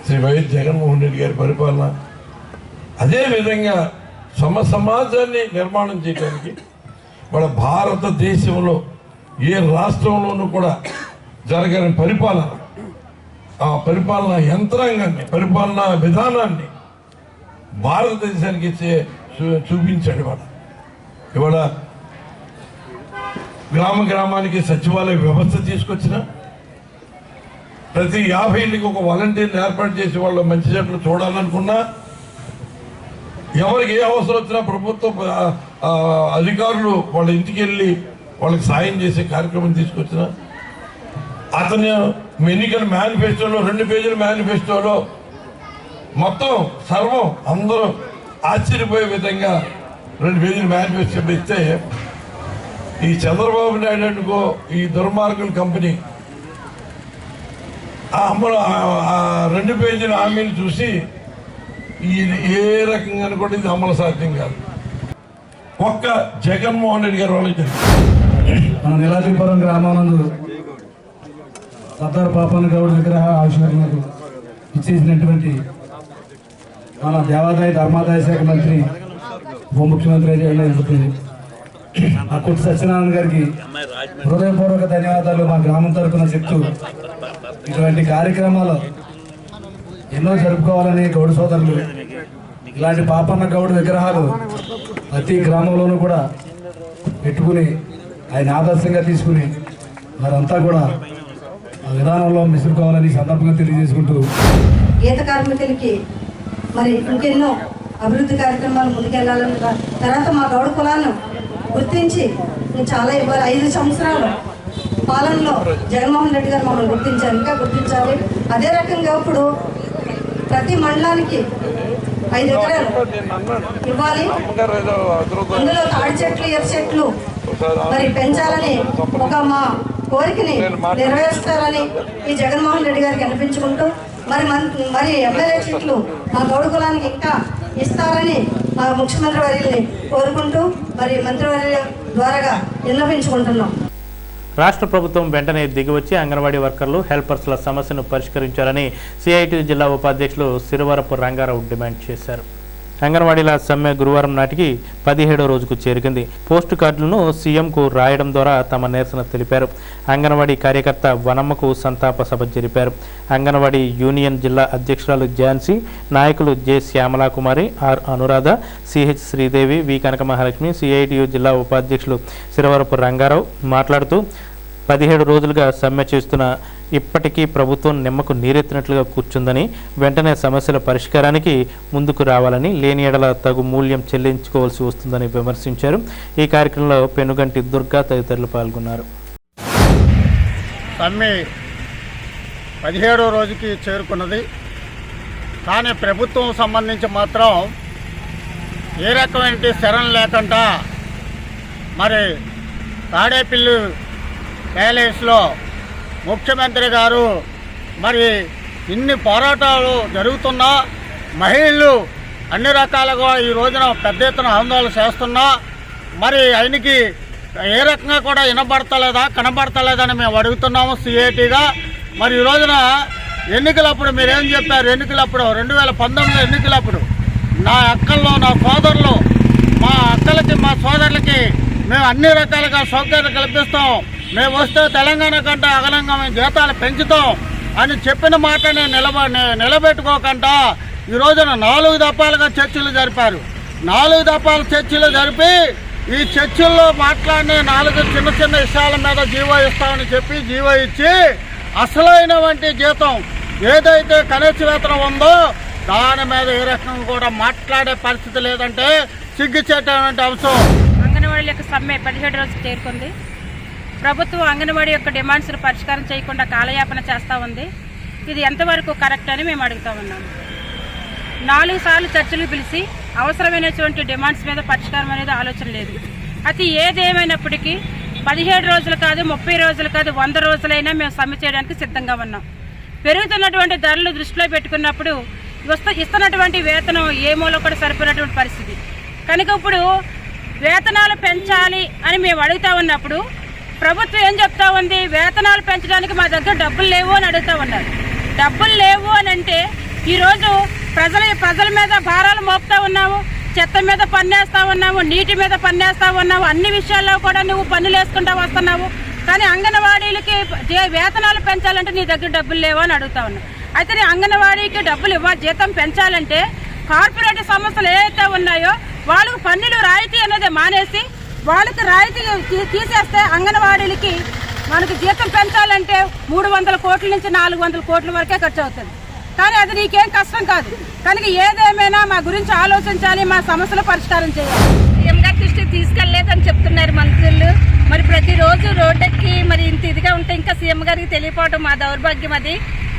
శ్రీ వైఎస్ జగన్మోహన్ రెడ్డి గారి పరిపాలన అదేవిధంగా సమాజాన్ని నిర్మాణం చేయడానికి మన భారతదేశంలో ఏ రాష్ట్రంలోనూ కూడా జరగని పరిపాలన, ఆ పరిపాలనా యంత్రాంగాన్ని పరిపాలనా విధానాన్ని భారతదేశానికి చూపించాడు. ఇవాళ గ్రామానికి సచివాలయ వ్యవస్థ తీసుకొచ్చిన, ప్రతి 50 ఏళ్ళకి ఒక వాలంటీర్ని ఏర్పాటు చేసి వాళ్ళ మంచి చెట్లు చూడాలనుకున్నా, ఎవరికి ఏ అవసరం వచ్చినా ప్రభుత్వ అధికారులు వాళ్ళ ఇంటికి వెళ్ళి వాళ్ళకి సాయం చేసే కార్యక్రమం తీసుకొచ్చిన, అతను ఎన్నికల మేనిఫెస్టోలో 2 పేజీల మేనిఫెస్టోలో మొత్తం సర్వం అందరూ ఆశ్చర్యపోయే విధంగా 2 పేజీల మేనిఫెస్టో ఇస్తే, ఈ చంద్రబాబు నాయుడు అనుకో ఈ దుర్మార్గుల కంపెనీ ఆ 2 పేజీల హామీని చూసి ఏ రకంగా కూడా ఇది అమలు సాధ్యం కాదు. ఒక్క జగన్మోహన్ రెడ్డి గారు వాళ్ళకి మన నీలాద్రిపురం గ్రామానందు సర్దార్ పాపన్న గౌడ్ విగ్రహ ఆవిష్కరణకు ఇచ్చేసినటువంటి మన దేవాదాయ ధర్మాదాయ శాఖ మంత్రి ఉప ముఖ్యమంత్రి జరుగుతుంది అక్కుటి సత్యనారాయణ గారికి హృదయపూర్వక ధన్యవాదాలు మా గ్రామం తరఫున చెప్తూ, ఇటువంటి కార్యక్రమాలు ఎన్నో జరుపుకోవాలని గౌడ సోదరులు ఇలాంటి పాపన్న గౌడ్ విగ్రహాలు ప్రతి గ్రామంలోనూ కూడా పెట్టుకుని ఆయన ఆదర్శంగా తీసుకుని వారంతా కూడా ఆ విధానంలో మెసులుకోవాలని సందర్భంగా తెలియజేసుకుంటూ, గీత కార్మికులకి మరి ఇంకెన్నో అభివృద్ధి కార్యక్రమాలు ముందుకెళ్లాలని, తర్వాత మా గౌడ కులాలను గుర్తించి చాలా ఇవ్వాలి. 5 సంవత్సరాలు పాలనలో జగన్మోహన్ రెడ్డి గారు మమ్మల్ని గుర్తించారు, ఇంకా గుర్తించాలి. అదే రకంగా ఇప్పుడు ప్రతి మండలానికి 5 ఎకరాలు ఇవ్వాలి. అందులో తాడి చెట్లు, ఎర్ర చెట్లు మరి పెంచాలని ఒక మా కోరికని నెరవేరుస్తారని ఈ జగన్మోహన్ రెడ్డి గారికి అనిపించుకుంటూ మరి ఎమ్మెల్యే సీట్లు మా గౌడ కులానికి ఇంకా ఇస్తారని మా ముఖ్యమంత్రి వర్యుల్ని కోరుకుంటూ మరి మంత్రివర్య ద్వారాగా విన్నవించుకుంటున్నాం. రాష్ట్ర ప్రభుత్వం వెంటనే దిగివచ్చి అంగన్వాడీ వర్కర్లు హెల్పర్స్ల సమస్యను పరిష్కరించాలని సిఐటి జిల్లా ఉపాధ్యక్షులు సిరివరపు రంగారావు డిమాండ్ చేశారు. అంగన్వాడీల సమ్మె గురువారం నాటికి 17వ రోజుకు చేరుకుంది. పోస్టు కార్డులను సీఎంకు రాయడం ద్వారా తమ నిరసన తెలిపారు. అంగన్వాడీ కార్యకర్త వనమ్మకు సంతాప సభ జరిపారు. అంగన్వాడీ యూనియన్ జిల్లా అధ్యక్షురాలు ఝాన్సీ, నాయకులు J Shyamalakumari, R Anuradha, CH Sridevi, V Kanaka Mahalakshmi, CITU జిల్లా ఉపాధ్యక్షులు సిరివరపు రంగారావు మాట్లాడుతూ 17 రోజులుగా సమ్మె చేస్తున్న ఇప్పటికీ ప్రభుత్వం నిమ్మకు నీరెత్తినట్లుగా కూర్చుందని, వెంటనే సమస్యల పరిష్కారానికి ముందుకు రావాలని, లేని ఎడల తగు మూల్యం చెల్లించుకోవాల్సి వస్తుందని విమర్శించారు. ఈ కార్యక్రమంలో పెనుగంటి దుర్గా తదితరులు పాల్గొన్నారు. సమ్మె 17వ రోజుకి చేరుకున్నది. కానీ ప్రభుత్వం సంబంధించి మాత్రం ఏ రకమైన శరణ లేకుండా మరి తాడేపల్లి ప్యాలెస్లో ముఖ్యమంత్రి గారు మరి ఇన్ని పోరాటాలు జరుగుతున్నా, మహిళలు అన్ని రకాలుగా ఈ రోజున పెద్ద ఎత్తున ఆందోళన చేస్తున్నా మరి ఆయనకి ఏ రకంగా కూడా కనబడతలేదని మేము అడుగుతున్నాము సిఐటిగా. మరి ఈ రోజున ఎన్నికలప్పుడు మీరేం చెప్పారు? ఎన్నికలప్పుడు 2019 ఎన్నికలప్పుడు నా అక్కల్లో నా సోదరులు, మా అక్కలకి మా సోదరులకి మేము అన్ని రకాలుగా సౌకర్యాలు కల్పిస్తాం, మేము వస్తే తెలంగాణ కంటే అదనంగా మేము జీతాలు పెంచుతాం అని చెప్పిన మాటని నిలబెట్టుకోకుండా ఈ రోజున 4 దఫాలుగా చర్చలు జరిపారు. 4 దఫాల చర్చలు జరిపి ఈ చర్చల్లో మాట్లాడిన 4 చిన్న చిన్న విషయాల మీద జీవో ఇస్తామని చెప్పి జీవో ఇచ్చి అసలైనటువంటి జీతం ఏదైతే కనీస వేతనం ఉందో దాని మీద ఏ రకంగా కూడా మాట్లాడే పరిస్థితి లేదంటే సిగ్గుచేటటువంటి అంశం. అంగన్వాడీ యొక్క సమ్మె 17 రోజులు చేరుకుంది. ప్రభుత్వం అంగన్వాడీ యొక్క డిమాండ్స్ను పరిష్కారం చేయకుండా కాలయాపన చేస్తూ ఉంది. ఇది ఎంతవరకు కరెక్ట్ అని మేము అడుగుతూ ఉన్నాము. 4 సార్లు చర్చలు పిలిచి అవసరమైనటువంటి డిమాండ్స్ మీద పరిష్కారం అనేది ఆలోచన లేదు. అది ఏదేమైనప్పటికీ 17 రోజులు కాదు, 30 రోజులు కాదు, 100 రోజులైనా మేము సమ్మె చేయడానికి సిద్ధంగా ఉన్నాం. పెరుగుతున్నటువంటి ధరలు దృష్టిలో పెట్టుకున్నప్పుడు ఇస్తున్నటువంటి వేతనం ఏ మూల కూడా సరిపోయినటువంటి పరిస్థితి కనుక ఇప్పుడు వేతనాలు పెంచాలి అని మేము అడుగుతా ఉన్నప్పుడు ప్రభుత్వం ఏం చెప్తా ఉంది? వేతనాలు పెంచడానికి మా దగ్గర డబ్బులు లేవు అని అడుగుతా ఉన్నారు. డబ్బులు లేవు అని అంటే ఈరోజు ప్రజల మీద భారాలు మోపుతా ఉన్నాము, చెత్త మీద పన్నేస్తా ఉన్నాము, నీటి మీద పన్నేస్తా ఉన్నాము, అన్ని విషయాల్లో కూడా నువ్వు పన్నులు వేసుకుంటా వస్తున్నావు. కానీ అంగన్వాడీలకి వేతనాలు పెంచాలంటే నీ దగ్గర డబ్బులు లేవు అని అడుగుతా ఉన్నావు. అయితే నీ అంగన్వాడీకి డబ్బులు ఇవ్వాలి, జీతం పెంచాలంటే కార్పొరేట్ సంస్థలు ఏవైతే ఉన్నాయో వాళ్ళకు పన్నులు రాయితీ అనేది మానేసి వాళ్ళకి రాయితీ తీసేస్తే అంగన్వాడీలకి మనకు జీతం పెంచాలంటే 300 కోట్ల నుంచి 400 కోట్ల వరకే ఖర్చు అవుతుంది. కానీ అది నీకేం కష్టం కాదు. కనుక ఏదేమైనా మా గురించి ఆలోచించాలి, మా సమస్యలు పరిష్కారం చేయాలి. సీఎం గారి దృష్టికి తీసుకెళ్లేదని చెప్తున్నారు మంత్రులు. మరి ప్రతిరోజు రోడ్డెక్కి మరి ఇంత ఇదిగా ఉంటే ఇంకా సీఎం గారికి తెలియపోవడం మా దౌర్భాగ్యం అది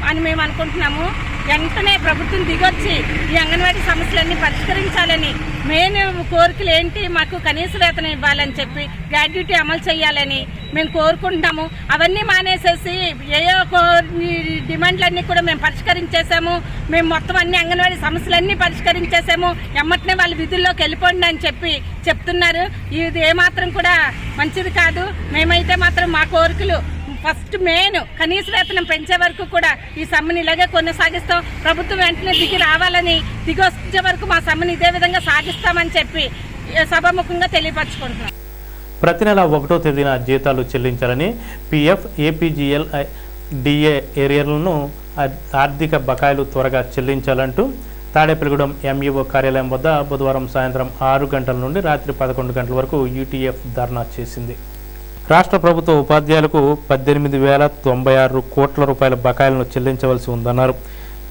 అని మేము అనుకుంటున్నాము. వెంటనే ప్రభుత్వం దిగొచ్చి ఈ అంగన్వాడీ సమస్యలన్నీ పరిష్కరించాలని, మెయిన్ కోరికలు ఏంటి, మాకు కనీస వేతనం ఇవ్వాలని చెప్పి గ్రాడ్యుటీ అమలు చేయాలని మేము కోరుకుంటున్నాము. అవన్నీ మానేసేసి ఏయో డిమాండ్లన్నీ కూడా మేము పరిష్కరించేసాము, మేము మొత్తం అన్ని అంగన్వాడీ సమస్యలన్నీ పరిష్కరించేసాము, ఎమ్మటనే వాళ్ళు విధుల్లోకి వెళ్ళిపోండి అని చెప్తున్నారు. ఇది ఏమాత్రం కూడా మంచిది కాదు. మేమైతే మాత్రం మా కోరికలు ఫస్ట్ మెయిన్ కనీస వేతనం పెంచే వరకు కూడా ఈ సమ్మెని ఇలాగే కొనసాగిస్తాం. ప్రభుత్వం వెంటనే దిగి వచ్చే వరకు మా సమ్మెని ఇదే విధంగా సాగిస్తామని చెప్పి సభాముఖంగా తెలియపరచుకుంటున్నాం. ప్రతి నెల 1వ తేదీన జీతాలు చెల్లించాలని పీఎఫ్, ఏపీజీఎల్, డిఏ ఏరియాలను ఆర్థిక బకాయిలు త్వరగా చెల్లించాలంటూ తాడేపల్లిగూడెం ఎంఈఓ కార్యాలయం వద్ద బుధవారం సాయంత్రం 6 గంటల నుండి రాత్రి 11 గంటల వరకు యూటీఎఫ్ ధర్నా చేసింది. రాష్ట్ర ప్రభుత్వ ఉపాధ్యాయులకు 18,096 కోట్ల రూపాయల బకాయిలను చెల్లించవలసి ఉందన్నారు.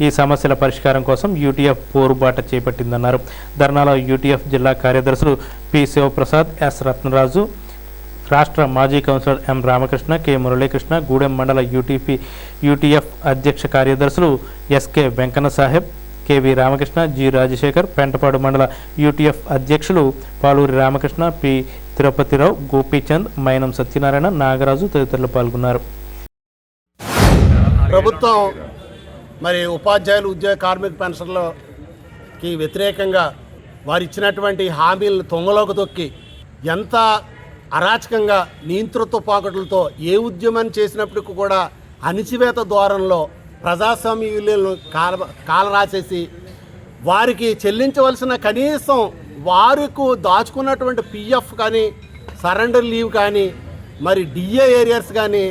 ఈ సమస్యల పరిష్కారం కోసం యూటీఎఫ్ పోరుబాట చేపట్టిందన్నారు. ధర్నాలో యూటీఎఫ్ జిల్లా కార్యదర్శులు పి శివప్రసాద్, ఎస్ రత్నరాజు, రాష్ట్ర మాజీ councillor M Ramakrishna, K Muralikrishna, Gudem మండల యూటీఎఫ్ అధ్యక్ష కార్యదర్శులు SK Venkanna Saheb, KV Ramakrishna, G Rajasekhar, Pentapadu మండల యూటీఎఫ్ అధ్యక్షులు పాలూరి రామకృష్ణ, పి తిరుపతిరావు, గోపీచంద్, మైనం సత్యనారాయణ, నాగరాజు తదితరులు పాల్గొన్నారు. ప్రభుత్వం మరి ఉపాధ్యాయులు, ఉద్యోగ కార్మిక పెన్షన్లకి వ్యతిరేకంగా వారు ఇచ్చినటువంటి హామీలను తొంగలోకి తొక్కి ఎంత అరాచకంగా నియంతృత్వ పాకట్లతో ఏ ఉద్యమం చేసినప్పటికీ కూడా అణిచివేత ద్వారంలో ప్రజాస్వామ్య విలువలను కాలరాసేసి వారికి చెల్లించవలసిన కనీసం వారికి దాచుకున్నటువంటి పిఎఫ్ కానీ, సరెండర్ లీవ్ కానీ, మరి డిఏ ఏరియర్స్ కానీ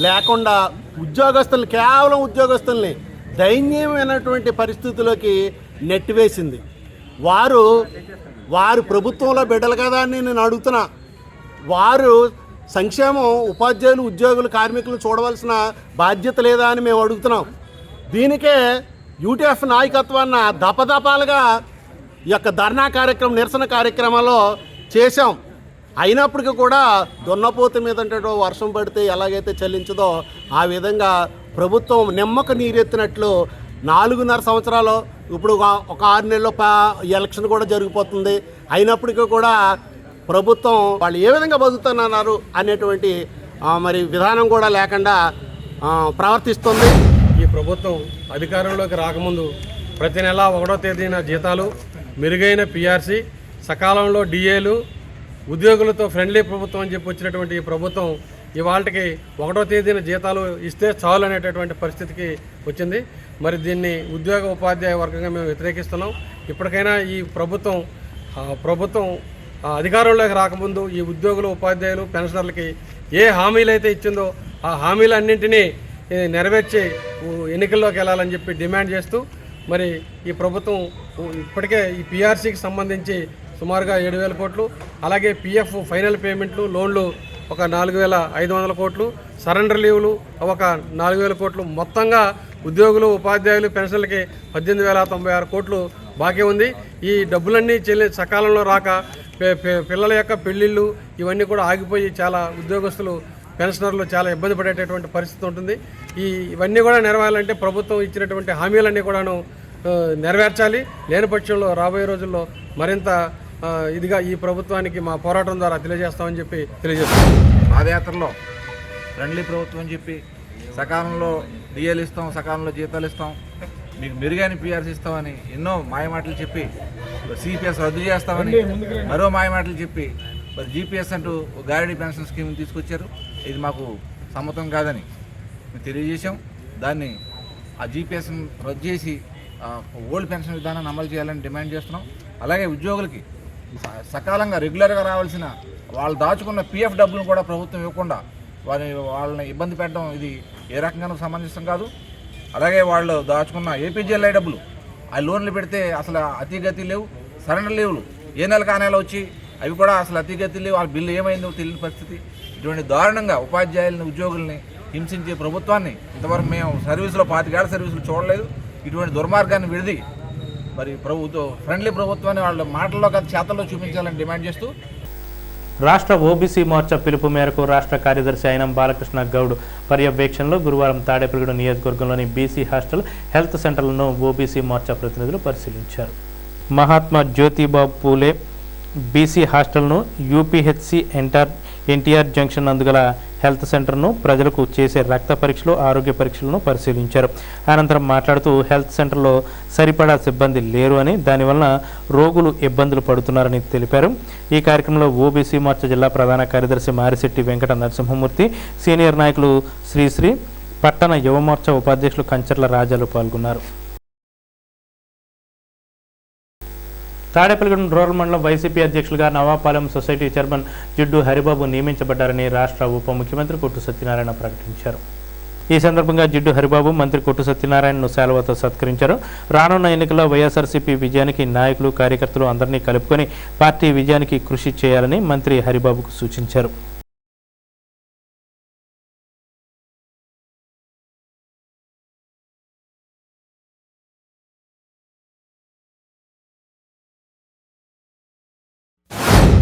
లేకుండా ఉద్యోగస్తుల్ని, కేవలం ఉద్యోగస్తుల్ని దయనీయమైనటువంటి పరిస్థితుల్లోకి నెట్టివేసింది. వారు ప్రభుత్వంలో బిడ్డలు కదా అని నేను అడుగుతున్నా. వారు సంక్షేమం, ఉపాధ్యాయులు, ఉద్యోగులు, కార్మికులు చూడవలసిన బాధ్యత లేదా అని మేము అడుగుతున్నాం. దీనికే యూటీఎఫ్ నాయకత్వాన్ని దపదపాలుగా ఈ యొక్క ధర్నా కార్యక్రమం, నిరసన కార్యక్రమాల్లో చేశాం. అయినప్పటికీ కూడా దున్నపోతు మీద వర్షం పడితే ఎలాగైతే చెల్లించదో ఆ విధంగా ప్రభుత్వం నిమ్మక నీరెత్తినట్లు 4.5 సంవత్సరాలు, ఇప్పుడు ఒక 6 నెలల్లో ఎలక్షన్ కూడా జరిగిపోతుంది. అయినప్పటికీ కూడా ప్రభుత్వం వాళ్ళు ఏ విధంగా బతుకుతున్నారు అనేటువంటి మరి విధానం కూడా లేకుండా ప్రవర్తిస్తుంది. ఈ ప్రభుత్వం అధికారంలోకి రాకముందు ప్రతి నెల 1వ తేదీన జీతాలు, మెరుగైన పిఆర్సీ, సకాలంలో డిఏలు, ఉద్యోగులతో ఫ్రెండ్లీ ప్రభుత్వం అని చెప్పి వచ్చినటువంటి ఈ ప్రభుత్వం ఇవాళకి 1వ తేదీన జీతాలు ఇస్తే చాలు అనేటటువంటి పరిస్థితికి వచ్చింది. మరి దీన్ని ఉద్యోగ ఉపాధ్యాయ వర్గంగా మేము వ్యతిరేకిస్తున్నాం. ఇప్పటికైనా ఈ ప్రభుత్వం అధికారంలోకి రాకముందు ఈ ఉద్యోగులు, ఉపాధ్యాయులు, పెన్షనర్లకి ఏ హామీలు అయితే ఇచ్చిందో ఆ హామీలన్నింటినీ నెరవేర్చి ఎన్నికల్లోకి వెళ్ళాలని చెప్పి డిమాండ్ చేస్తూ మరి ఈ ప్రభుత్వం ఇప్పటికే ఈ పిఆర్సీకి సంబంధించి సుమారుగా 7,000 కోట్లు, అలాగే పిఎఫ్ ఫైనల్ పేమెంట్లు, లోన్లు ఒక 4,500 కోట్లు, సరెండర్ లీవ్లు ఒక 4,000 కోట్లు, మొత్తంగా ఉద్యోగులు, ఉపాధ్యాయులు, పెన్షన్లకి 18,096 కోట్లు బాకీ ఉంది. ఈ డబ్బులన్నీ సకాలంలో రాక పిల్లల యొక్క పెళ్ళిళ్ళు ఇవన్నీ కూడా ఆగిపోయి చాలా ఉద్యోగస్తులు, పెన్షనర్లు చాలా ఇబ్బంది పడేటటువంటి పరిస్థితి ఉంటుంది. ఇవన్నీ కూడా నెరవేరాలంటే ప్రభుత్వం ఇచ్చినటువంటి హామీలన్నీ కూడాను నెరవేర్చాలి. లేని పక్షంలో రాబోయే రోజుల్లో మరింత ఇదిగా ఈ ప్రభుత్వానికి మా పోరాటం ద్వారా తెలియజేస్తామని చెప్పి తెలియజేస్తాం. పాదయాత్రలో ఫ్రెండ్లీ ప్రభుత్వం అని చెప్పి సకాలంలో డిఏలు ఇస్తాం, సకాలంలో జీతాలు ఇస్తాం, మీకు మెరుగైన పిఆర్సీ ఇస్తామని ఎన్నో మాయమాటలు చెప్పి సిపిఎస్ రద్దు చేస్తామని మరో మాయమాటలు చెప్పి మరి జీపీఎస్ అంటూ గ్యారంటీ పెన్షన్ స్కీమ్ తీసుకొచ్చారు. ఇది మాకు సమ్మతం కాదని మేము తెలియజేశాం. దాన్ని ఆ జీపీఎస్ని రద్దు చేసి ఓల్డ్ పెన్షన్ విధానాన్ని అమలు చేయాలని డిమాండ్ చేస్తున్నాం. అలాగే ఉద్యోగులకి సకాలంగా రెగ్యులర్గా రావాల్సిన వాళ్ళు దాచుకున్న పిఎఫ్ డబ్బులను కూడా ప్రభుత్వం ఇవ్వకుండా వాళ్ళని ఇబ్బంది పెట్టడం ఇది ఏ రకంగానూ సమంజసం కాదు. అలాగే వాళ్ళు దాచుకున్న ఏపీజీఎల్ఐ డబ్బులు ఆ లోన్లు పెడితే అసలు అతిగతి లేవు, సరెండర్ లీవ్లు ఏ నెలకు ఆ నెల వచ్చి అవి కూడా అసలు అతిగతి లేవు, వాళ్ళ బిల్లు ఏమైందో తెలియని పరిస్థితి. ఇటువంటి దారుణంగా ఉపాధ్యాయులని, ఉద్యోగుల్ని హింసించే ప్రభుత్వాన్ని ఇంతవరకు మేము సర్వీసులో 25 ఏళ్ల సర్వీసులు చూడలేదు. ఇటువంటి దుర్మార్గాన్ని విడిది మరి ఫ్రెండ్లీ ప్రభుత్వాన్ని వాళ్ళ మాటల్లో కాదు చేతల్లో చూపించాలని డిమాండ్ చేస్తూ రాష్ట్ర ఓబీసీ మోర్చా పిలుపు మేరకు రాష్ట్ర కార్యదర్శి అయినం బాలకృష్ణ గౌడ్ పర్యవేక్షణలో గురువారం తాడేపల్లిగూడెం నియోజకవర్గంలోని బీసీ హాస్టల్, హెల్త్ సెంటర్లను ఓబీసీ మోర్చా ప్రతినిధులు పరిశీలించారు. మహాత్మా జ్యోతిబాబు పూలే బీసీ హాస్టల్ను, యూపీహెచ్సి ఎన్టీఆర్ జంక్షన్ నందుగల హెల్త్ సెంటర్ను, ప్రజలకు చేసే రక్త పరీక్షలు, ఆరోగ్య పరీక్షలను పరిశీలించారు. అనంతరం మాట్లాడుతూ హెల్త్ సెంటర్లో సరిపడా సిబ్బంది లేరు అని, దానివలన రోగులు ఇబ్బందులు పడుతున్నారని తెలిపారు. ఈ కార్యక్రమంలో ఓబీసీ మోర్చా జిల్లా ప్రధాన కార్యదర్శి మారిశెట్టి వెంకట నరసింహమూర్తి, సీనియర్ నాయకులు శ్రీశ్రీ, పట్టణ యువ మోర్చా ఉపాధ్యక్షులు కంచర్ల రాజాలు పాల్గొన్నారు. తాడేపల్లిగూడెం రూరల్ మండలం వైసీపీ అధ్యక్షులుగా నవాపాలెం సొసైటీ చైర్మన్ జిడ్డు హరిబాబు నియమించబడ్డారని రాష్ట్ర ఉప ముఖ్యమంత్రి కొట్టు సత్యనారాయణ ప్రకటించారు. ఈ సందర్భంగా జిడ్డు హరిబాబు మంత్రి కొట్టు సత్యనారాయణను శాలువాతో సత్కరించారు. రానున్న ఎన్నికల్లో వైఎస్ఆర్సీపీ విజయానికి నాయకులు, కార్యకర్తలు అందరినీ కలుపుకొని పార్టీ విజయానికి కృషి చేయాలని మంత్రి హరిబాబుకు సూచించారు.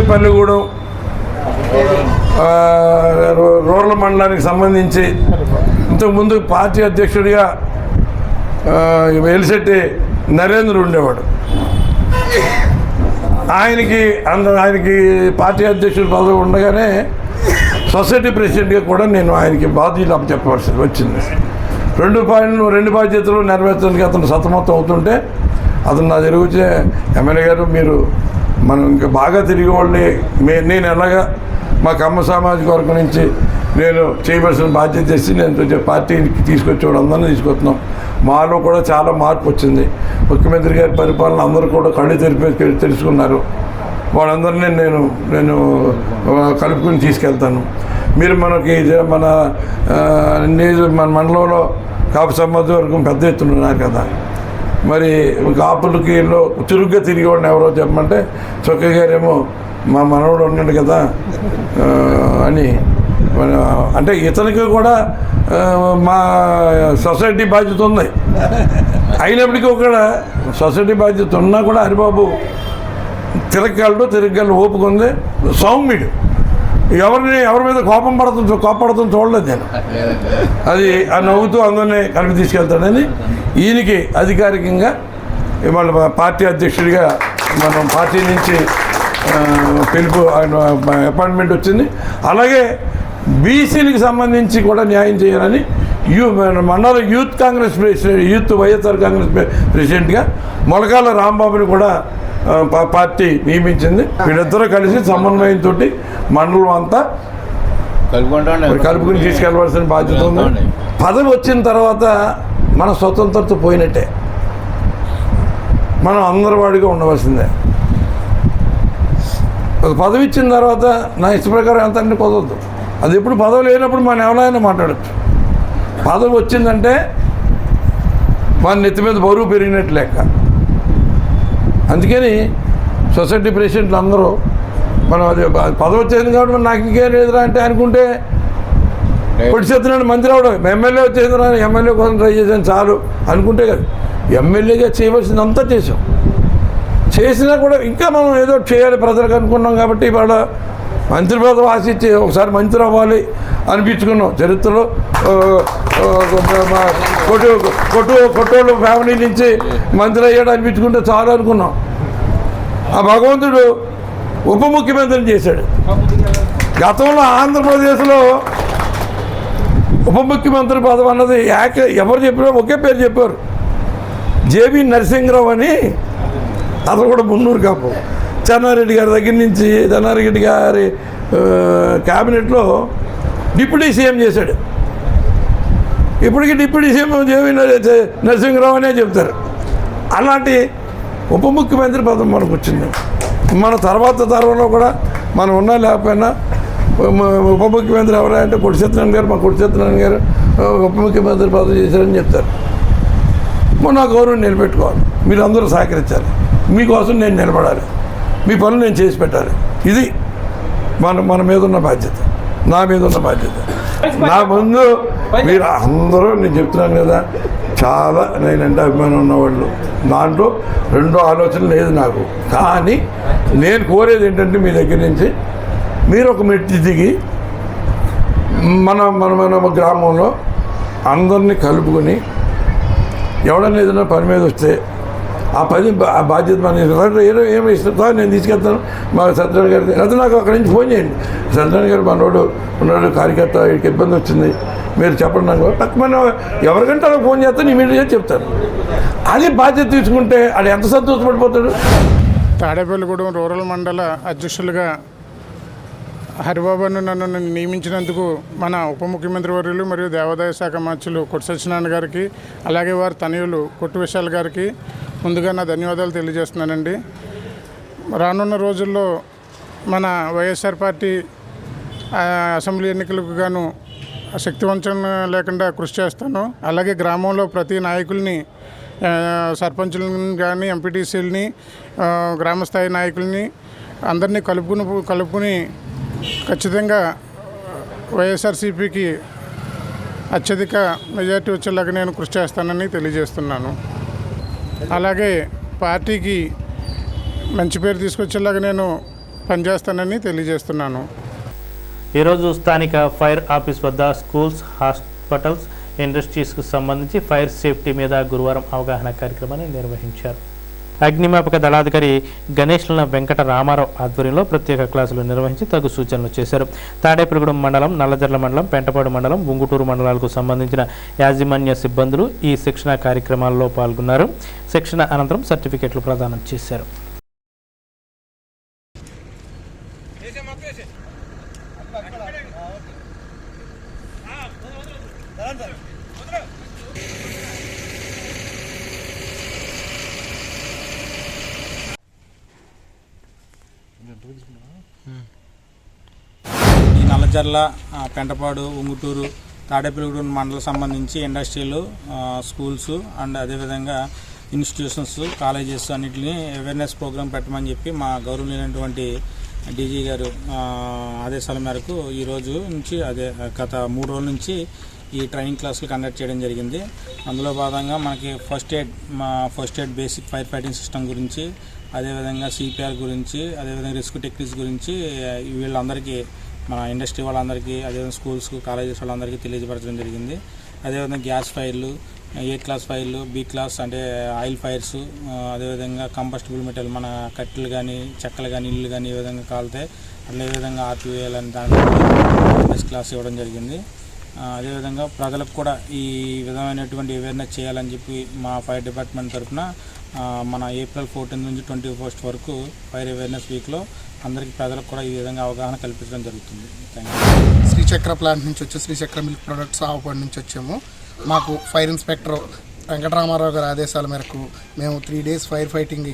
పల్లిగూడెం రూరల్ మండలానికి సంబంధించి ఇంతకుముందు పార్టీ అధ్యక్షుడిగా వెలిశెట్టి నరేంద్ర ఉండేవాడు. ఆయనకి పార్టీ అధ్యక్షుడు పదవి ఉండగానే సొసైటీ ప్రెసిడెంట్గా కూడా నేను ఆయనకి బాధ్యతలు అప్పచెప్పవలసి వచ్చింది. రెండు బాధ్యతలు నెరవేర్చడానికి అతను సతమతం అవుతుంటే అతను నా తిరిగి ఎమ్మెల్యే గారు మీరు మనం ఇంకా బాగా తిరిగి వాళ్ళని నేను ఎలాగా మా కమ్మ సామాజిక వర్గం నుంచి నేను చేయవలసిన బాధ్యత చేసి నేను పార్టీకి తీసుకొచ్చేవాడు అందరినీ తీసుకొస్తున్నాం. మాలో కూడా చాలా మార్పు వచ్చింది. ముఖ్యమంత్రి గారి పరిపాలన అందరూ కూడా కళ్ళు తెలుసుకున్నారు. వాళ్ళందరినీ నేను కలుపుకొని తీసుకెళ్తాను. మీరు మనకి మన మండలంలో కాపు సమాజ వర్గం పెద్ద ఎత్తున ఉన్నారు కదా, మరి కాపులకి చురుగ్గా తిరిగి వాడిని ఎవరో చెప్పమంటే చొక్కయ్య గారేమో మా మనవడు ఉన్నాడు కదా అని అంటే ఇతనికి కూడా మా సొసైటీ బాధ్యత ఉంది. అయినప్పటికీ ఒక సొసైటీ బాధ్యత ఉన్నా కూడా హరిబాబు తిరగగలడు ఓపుకుంది. సౌమ్యుడు, ఎవరి మీద కోపపడుతుంది చూడలేదు నేను. అది ఆ నవ్వుతూ అందరినీ కలిపి తీసుకెళ్తాడని ఈయనకి అధికారికంగా ఇవాళ పార్టీ అధ్యక్షుడిగా మనం పార్టీ నుంచి పిలుపు అపాయింట్మెంట్ వచ్చింది. అలాగే బీసీలకు సంబంధించి కూడా న్యాయం చేయాలని మండల యూత్ వైఎస్ఆర్ కాంగ్రెస్ ప్రెసిడెంట్గా మొలకాల రాంబాబుని కూడా పార్టీ నియమించింది. వీళ్ళిద్దరూ కలిసి సమన్వయంతో మండలం అంతా కలుపుకుని తీసుకెళ్ళవలసిన బాధ్యత ఉంది. పదవి వచ్చిన తర్వాత మన స్వతంత్రత పోయినట్టే, మనం అందరి వాడిగా ఉండవలసిందే. పదవి ఇచ్చిన తర్వాత నా ఇష్ట ప్రకారం ఎంత అంటే కుదరదు. అది ఎప్పుడు పదవి లేనప్పుడు మనం ఎవరైనా మాట్లాడచ్చు. పదవి వచ్చిందంటే మన నెత్తి మీద బరువు పెరిగినట్టు లెక్క. అందుకని సొసైటీ ప్రెసిడెంట్లు అందరూ మనం అది పదవి వచ్చేసింది కాబట్టి నాకు ఇంకేం లేదురా అంటే అనుకుంటే పొడిచేస్తున్నాడు మంత్రి అవడం, ఎమ్మెల్యే వచ్చేసిందిరా ఎమ్మెల్యే కోసం ట్రై చేసాను చాలు అనుకుంటే కదా. ఎమ్మెల్యేగా చేయవలసిందంతా చేసినా కూడా ఇంకా మనం ఏదో చేయాలి ప్రజలకు అనుకున్నాం కాబట్టి ఇవాళ మంత్రి పదవి ఆశించి ఒకసారి మంత్రి అవ్వాలి అనిపించుకున్నాం. చరిత్రలో కొట్టోళ్ళు ఫ్యామిలీ నుంచి మంత్రి అయ్యాడు అనిపించుకుంటే చాలు అనుకున్నాం. ఆ భగవంతుడు ఉప ముఖ్యమంత్రిని చేశాడు. గతంలో ఆంధ్రప్రదేశ్లో ఉప ముఖ్యమంత్రి పదవి అన్నది ఎవరు చెప్పినా ఒకే పేరు చెప్పారు, జేబీ నరసింహరావు అని. అతను కూడా మున్నూరు కాపు. చెన్నారెడ్డి గారి దగ్గర నుంచి చెన్నారెడ్డి గారి క్యాబినెట్లో డిప్యూటీ సీఎం చేశాడు. ఇప్పటికీ డిప్యూటీ సీఎం జేబీ నరసింహరావు అనే చెప్తారు. అలాంటి ఉప ముఖ్యమంత్రి పదవి మనకు వచ్చింది. మన తర్వాత తరంలో కూడా మనం ఉన్నా లేకపోయినా ఉప ముఖ్యమంత్రి ఎవరంటే కొట్టి సత్యనారాయణ గారు, మా కొట్టి సత్యనారాయణ గారు ఉప ముఖ్యమంత్రి పదవి చేశారని చెప్తారు. నా గౌరవం నిలబెట్టుకోవాలి, మీరు అందరూ సహకరించాలి, మీకోసం నేను నిలబడాలి, మీ పనులు నేను చేసి పెట్టాలి. ఇది మన మీద ఉన్న బాధ్యత, నా మీద ఉన్న బాధ్యత. నా ముందు మీరు అందరూ నేను చెప్తున్నాను కదా, చాలా నేనంటే అభిమానం ఉన్నవాళ్ళు, దాంట్లో రెండో ఆలోచన లేదు నాకు. కానీ నేను కోరేది ఏంటంటే మీ దగ్గర నుంచి మీరు ఒక మెట్టి దిగి మన గ్రామంలో అందరినీ కలుపుకొని ఎవడన్నా ఏదైనా పని మీద వస్తే ఆ బాధ్యత మన ఏమి ఇస్తా నేను తీసుకెళ్తాను మా సత్యనారాయణ గారికి. అయితే నాకు అక్కడి నుంచి ఫోన్ చేయండి, సత్యనారాయణ గారు మనోడు ఉన్నాడు కార్యకర్త, వీడికి ఇబ్బంది వచ్చింది మీరు చెప్పండి నాకు. తక్కువ ఎవరికంటే అలా ఫోన్ చేస్తాను ఇమీడియట్గా చెప్తాను. అది బాధ్యత తీసుకుంటే అది ఎంత సంతోషపడిపోతాడు. తాడేపల్లిగూడెం రూరల్ మండల అధ్యక్షులుగా హరిబాబును నన్ను నియమించినందుకు మన ఉప ముఖ్యమంత్రి వర్యులు మరియు దేవాదాయ శాఖ మంత్రులు కొట్టి సత్యనారాయణ గారికి, అలాగే వారి తనయులు కొట్టు విశాల్ గారికి ముందుగా నా ధన్యవాదాలు తెలియజేస్తున్నానండి. రానున్న రోజుల్లో మన వైఎస్ఆర్ పార్టీ అసెంబ్లీ ఎన్నికలకు గాను శక్తివంచన లేకుండా కృషి చేస్తాను. అలాగే గ్రామంలో ప్రతి నాయకుల్ని, సర్పంచులని కానీ ఎంపీటీసీలని, గ్రామస్థాయి నాయకుల్ని అందరినీ కలుపుకుని ఖచ్చితంగా వైఎస్ఆర్సీపీకి అత్యధిక మెజార్టీ వచ్చేలాగా నేను కృషి చేస్తానని తెలియజేస్తున్నాను. అలాగే పార్టీకి మంచి పేరు తీసుకొచ్చేలాగా నేను పనిచేస్తానని తెలియజేస్తున్నాను. ఈరోజు స్థానిక ఫైర్ ఆఫీస్ వద్ద స్కూల్స్, హాస్పిటల్స్, ఇండస్ట్రీస్కు సంబంధించి ఫైర్ సేఫ్టీ మీద గురువారం అవగాహన కార్యక్రమాన్ని నిర్వహించారు. అగ్నిమాపక దళాధికారి గణేష్ల వెంకట రామారావు ఆధ్వర్యంలో ప్రత్యేక క్లాసులు నిర్వహించి తగు సూచనలు చేశారు. తాడేపల్లిగూడెం మండలం, నల్లజర్ల మండలం, పెంటపాడు మండలం, ఉంగుటూరు మండలాలకు సంబంధించిన యాజమాన్య సిబ్బందులు ఈ శిక్షణ కార్యక్రమాల్లో పాల్గొన్నారు. శిక్షణ అనంతరం సర్టిఫికెట్లు ప్రదానం చేశారు. ఈ నల్లజర్ల, పెంటపాడు, ఉంగుటూరు, తాడేపల్లిగూడెం మండలం సంబంధించి ఇండస్ట్రీలు, స్కూల్స్ అండ్ అదేవిధంగా ఇన్స్టిట్యూషన్స్, కాలేజెస్ అన్నింటినీ అవేర్నెస్ ప్రోగ్రామ్ పెట్టమని చెప్పి మా గౌరవనీయులైనటువంటి డీజీ గారు ఆదేశాల మేరకు ఈ రోజు నుంచి గత 3 రోజుల నుంచి ఈ ట్రైనింగ్ క్లాసులు కండక్ట్ చేయడం జరిగింది. అందులో భాగంగా మనకి first aid basic fire fighting system గురించి, అదేవిధంగా సిపిఆర్ గురించి, అదేవిధంగా రిస్క్ టెక్నిక్స్ గురించి వీళ్ళందరికీ, మన ఇండస్ట్రీ వాళ్ళందరికీ, అదేవిధంగా స్కూల్స్, కాలేజెస్ వాళ్ళందరికీ తెలియజేయడం జరిగింది. అదేవిధంగా గ్యాస్ ఫైర్లు, ఏ క్లాస్ ఫైర్లు, బి క్లాస్ అంటే ఆయిల్ ఫైర్స్, అదేవిధంగా కంబస్టబుల్ మెటీరియల్ మన కట్టెలు కానీ, చెక్కలు కానీ, ఇల్లు కానీ ఏ విధంగా కాలుతాయి, అట్లా ఏ విధంగా ఆర్పివేయాలని దాని క్లాస్ ఇవ్వడం జరిగింది. అదేవిధంగా ప్రజలకు కూడా ఈ విధమైనటువంటి అవేర్నెస్ చేయాలని చెప్పి మా ఫైర్ డిపార్ట్మెంట్ తరఫున మన ఏప్రిల్ 14 నుంచి 21 వరకు ఫైర్ అవేర్నెస్ వీక్లో అందరికీ ప్రజలకు కూడా ఈ విధంగా అవగాహన కల్పించడం జరుగుతుంది. శ్రీచక్ర ప్లాంట్ నుంచి వచ్చి శ్రీచక్ర మిల్క్ ప్రొడక్ట్స్ ఆవుపాడు నుంచి వచ్చాము. మాకు ఫైర్ ఇన్స్పెక్టర్ వెంకటరామారావు గారి ఆదేశాల మేరకు మేము 3 days fire fighting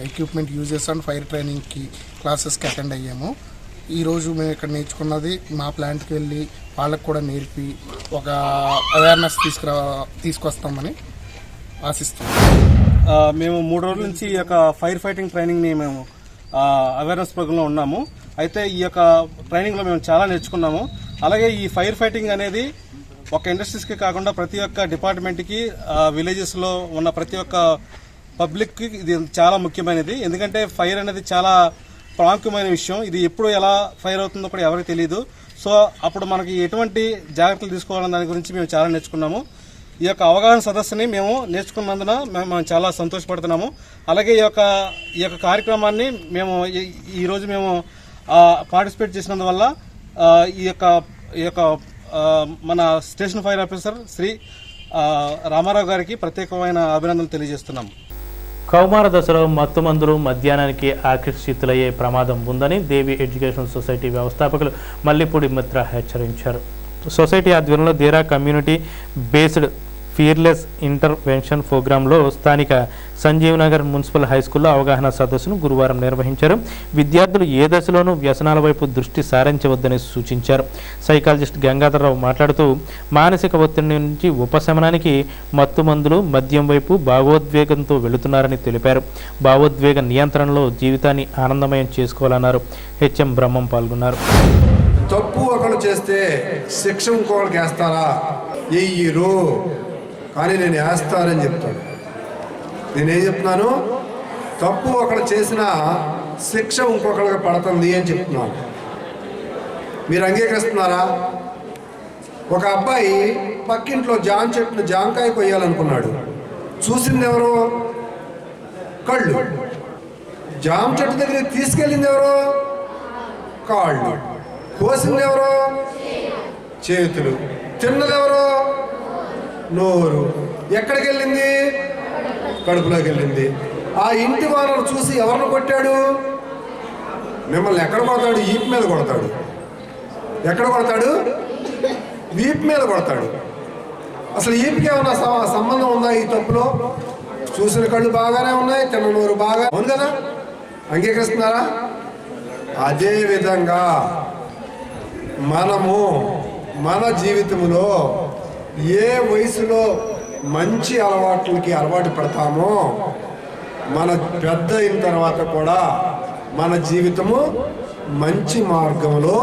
equipment uses and fire ట్రైనింగ్కి క్లాసెస్కి అటెండ్ అయ్యాము. ఈరోజు మేము ఇక్కడ నేర్చుకున్నది మా ప్లాంట్కి వెళ్ళి వాళ్ళకు కూడా నేర్పి ఒక అవేర్నెస్ తీసుకొస్తామని ఆశిస్తున్నాం. మేము 3 రోజుల నుంచి ఈ యొక్క ఫైర్ ఫైటింగ్ ట్రైనింగ్ని మేము అవేర్నెస్ ప్రోగ్రాంలో ఉన్నాము. అయితే ఈ యొక్క ట్రైనింగ్లో మేము చాలా నేర్చుకున్నాము. అలాగే ఈ ఫైర్ ఫైటింగ్ అనేది ఒక ఇండస్ట్రీస్కి కాకుండా ప్రతి ఒక్క డిపార్ట్మెంట్కి, విలేజెస్లో ఉన్న ప్రతి ఒక్క పబ్లిక్కి ఇది చాలా ముఖ్యమైనది. ఎందుకంటే ఫైర్ అనేది చాలా ప్రాముఖ్యమైన విషయం. ఇది ఎప్పుడు ఎలా ఫైర్ అవుతుందో కూడా ఎవరికి తెలియదు. సో అప్పుడు మనకి ఎటువంటి జాగ్రత్తలు తీసుకోవాలన్న దాని గురించి మేము చాలా నేర్చుకున్నాము. ఈ యొక్క అవగాహన సదస్సుని మేము నేర్చుకున్నందున మేము చాలా సంతోషపడుతున్నాము. అలాగే ఈ యొక్క కార్యక్రమాన్ని ఈరోజు మేము పార్టిసిపేట్ చేసినందువల్ల ఈ యొక్క మన station fire officer Shri Ramarao గారికి ప్రత్యేకమైన అభినందనలు తెలియజేస్తున్నాము. కౌమార దశలో మత్తుమందులు మద్యానానికి ఆకర్షితులయ్యే ప్రమాదం ఉందని దేవి ఎడ్యుకేషన్ సొసైటీ వ్యవస్థాపకులు మల్లిపూడి మిత్ర హెచ్చరించారు. సొసైటీ ఆధ్వర్యంలో దేరా కమ్యూనిటీ బేస్డ్ ఫియర్లెస్ ఇంటర్వెన్షన్ ప్రోగ్రాంలో స్థానిక సంజీవ్ నగర్ మున్సిపల్ హైస్కూల్లో అవగాహన సదస్సును గురువారం నిర్వహించారు. విద్యార్థులు ఏ దశలోనూ వ్యసనాల వైపు దృష్టి సారించవద్దని సూచించారు. సైకాలజిస్ట్ గంగాధరరావు మాట్లాడుతూ మానసిక ఒత్తిడి నుంచి ఉపశమనానికి మత్తుమందులు, మద్యం వైపు భావోద్వేగంతో వెళుతున్నారని తెలిపారు. భావోద్వేగ నియంత్రణలో జీవితాన్ని ఆనందమయం చేసుకోవాలన్నారు. హెచ్ఎం బ్రహ్మం పాల్గొన్నారు. తప్పు ఒకళ్ళు చేస్తే శిక్ష ఇంకొకరికి వేస్తారా? ఎయ్యరు, కానీ నేను వేస్తానని చెప్తాను. నేనేం చెప్తున్నాను? తప్పు ఒకళ్ళు చేసిన శిక్ష ఇంకొకరికి పడుతుంది అని చెప్తున్నాను. మీరు అంగీకరిస్తున్నారా? ఒక అబ్బాయి పక్కింట్లో జాంకాయ కొయ్యాలనుకున్నాడు. చూసింది ఎవరు? కళ్ళు. జామ చెట్టు దగ్గరికి తీసుకెళ్ళింది ఎవరు? కాళ్ళు. కోసింది ఎవరు? చేతులు. తిన్నది ఎవరు? నోరు. ఎక్కడికి వెళ్ళింది? కడుపులోకి వెళ్ళింది. ఆ ఇంటి వాళ్ళను చూసి ఎవరిని కొట్టాడు? మిమ్మల్ని ఎక్కడ కొడతాడు? ఈపు మీద కొడతాడు. ఎక్కడ కొడతాడు? వీపు మీద కొడతాడు. అసలు ఈపుకి ఏమన్నా సంబంధం ఉందా ఈ తప్పులో? చూసిన కళ్ళు బాగానే ఉన్నాయి, తిన్న నోరు బాగా ఉంది కదా. అంగీకరిస్తున్నారా? అదేవిధంగా మనము మన జీవితంలో ఏ వయసులో మంచి అలవాట్లకి అలవాటు పడతామో మన పెద్ద అయిన తర్వాత కూడా మన జీవితము మంచి మార్గంలో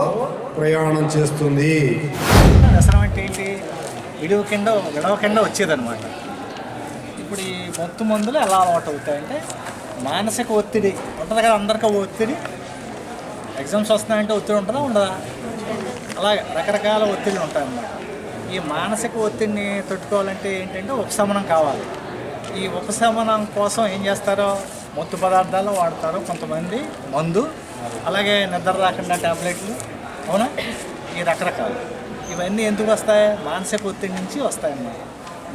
ప్రయాణం చేస్తుంది. వ్యసనం అంటే ఏంటి? విడవ కింద వచ్చేదన్నమాట. ఇప్పుడు ఈ మొత్తం మందులు ఎలా అలవాటు అవుతాయంటే మానసిక ఒత్తిడి ఉంటుంది కదా, అందరికీ ఒత్తిడి. ఎగ్జామ్స్ వస్తున్నాయంటే ఒత్తిడి ఉంటుందా ఉండదా? అలాగే రకరకాల ఒత్తిళ్ళు ఉంటాయన్నమాట. ఈ మానసిక ఒత్తిడిని తట్టుకోవాలంటే ఏంటంటే ఉపశమనం కావాలి. ఈ ఉపశమనం కోసం ఏం చేస్తారో మత్తు పదార్థాలు వాడతారు, కొంతమంది మందు, అలాగే నిద్ర రాకుండా టాబ్లెట్లు, అవునా, ఈ రకరకాలు. ఇవన్నీ ఎందుకు వస్తాయి? మానసిక ఒత్తిడి నుంచి వస్తాయన్నమాట.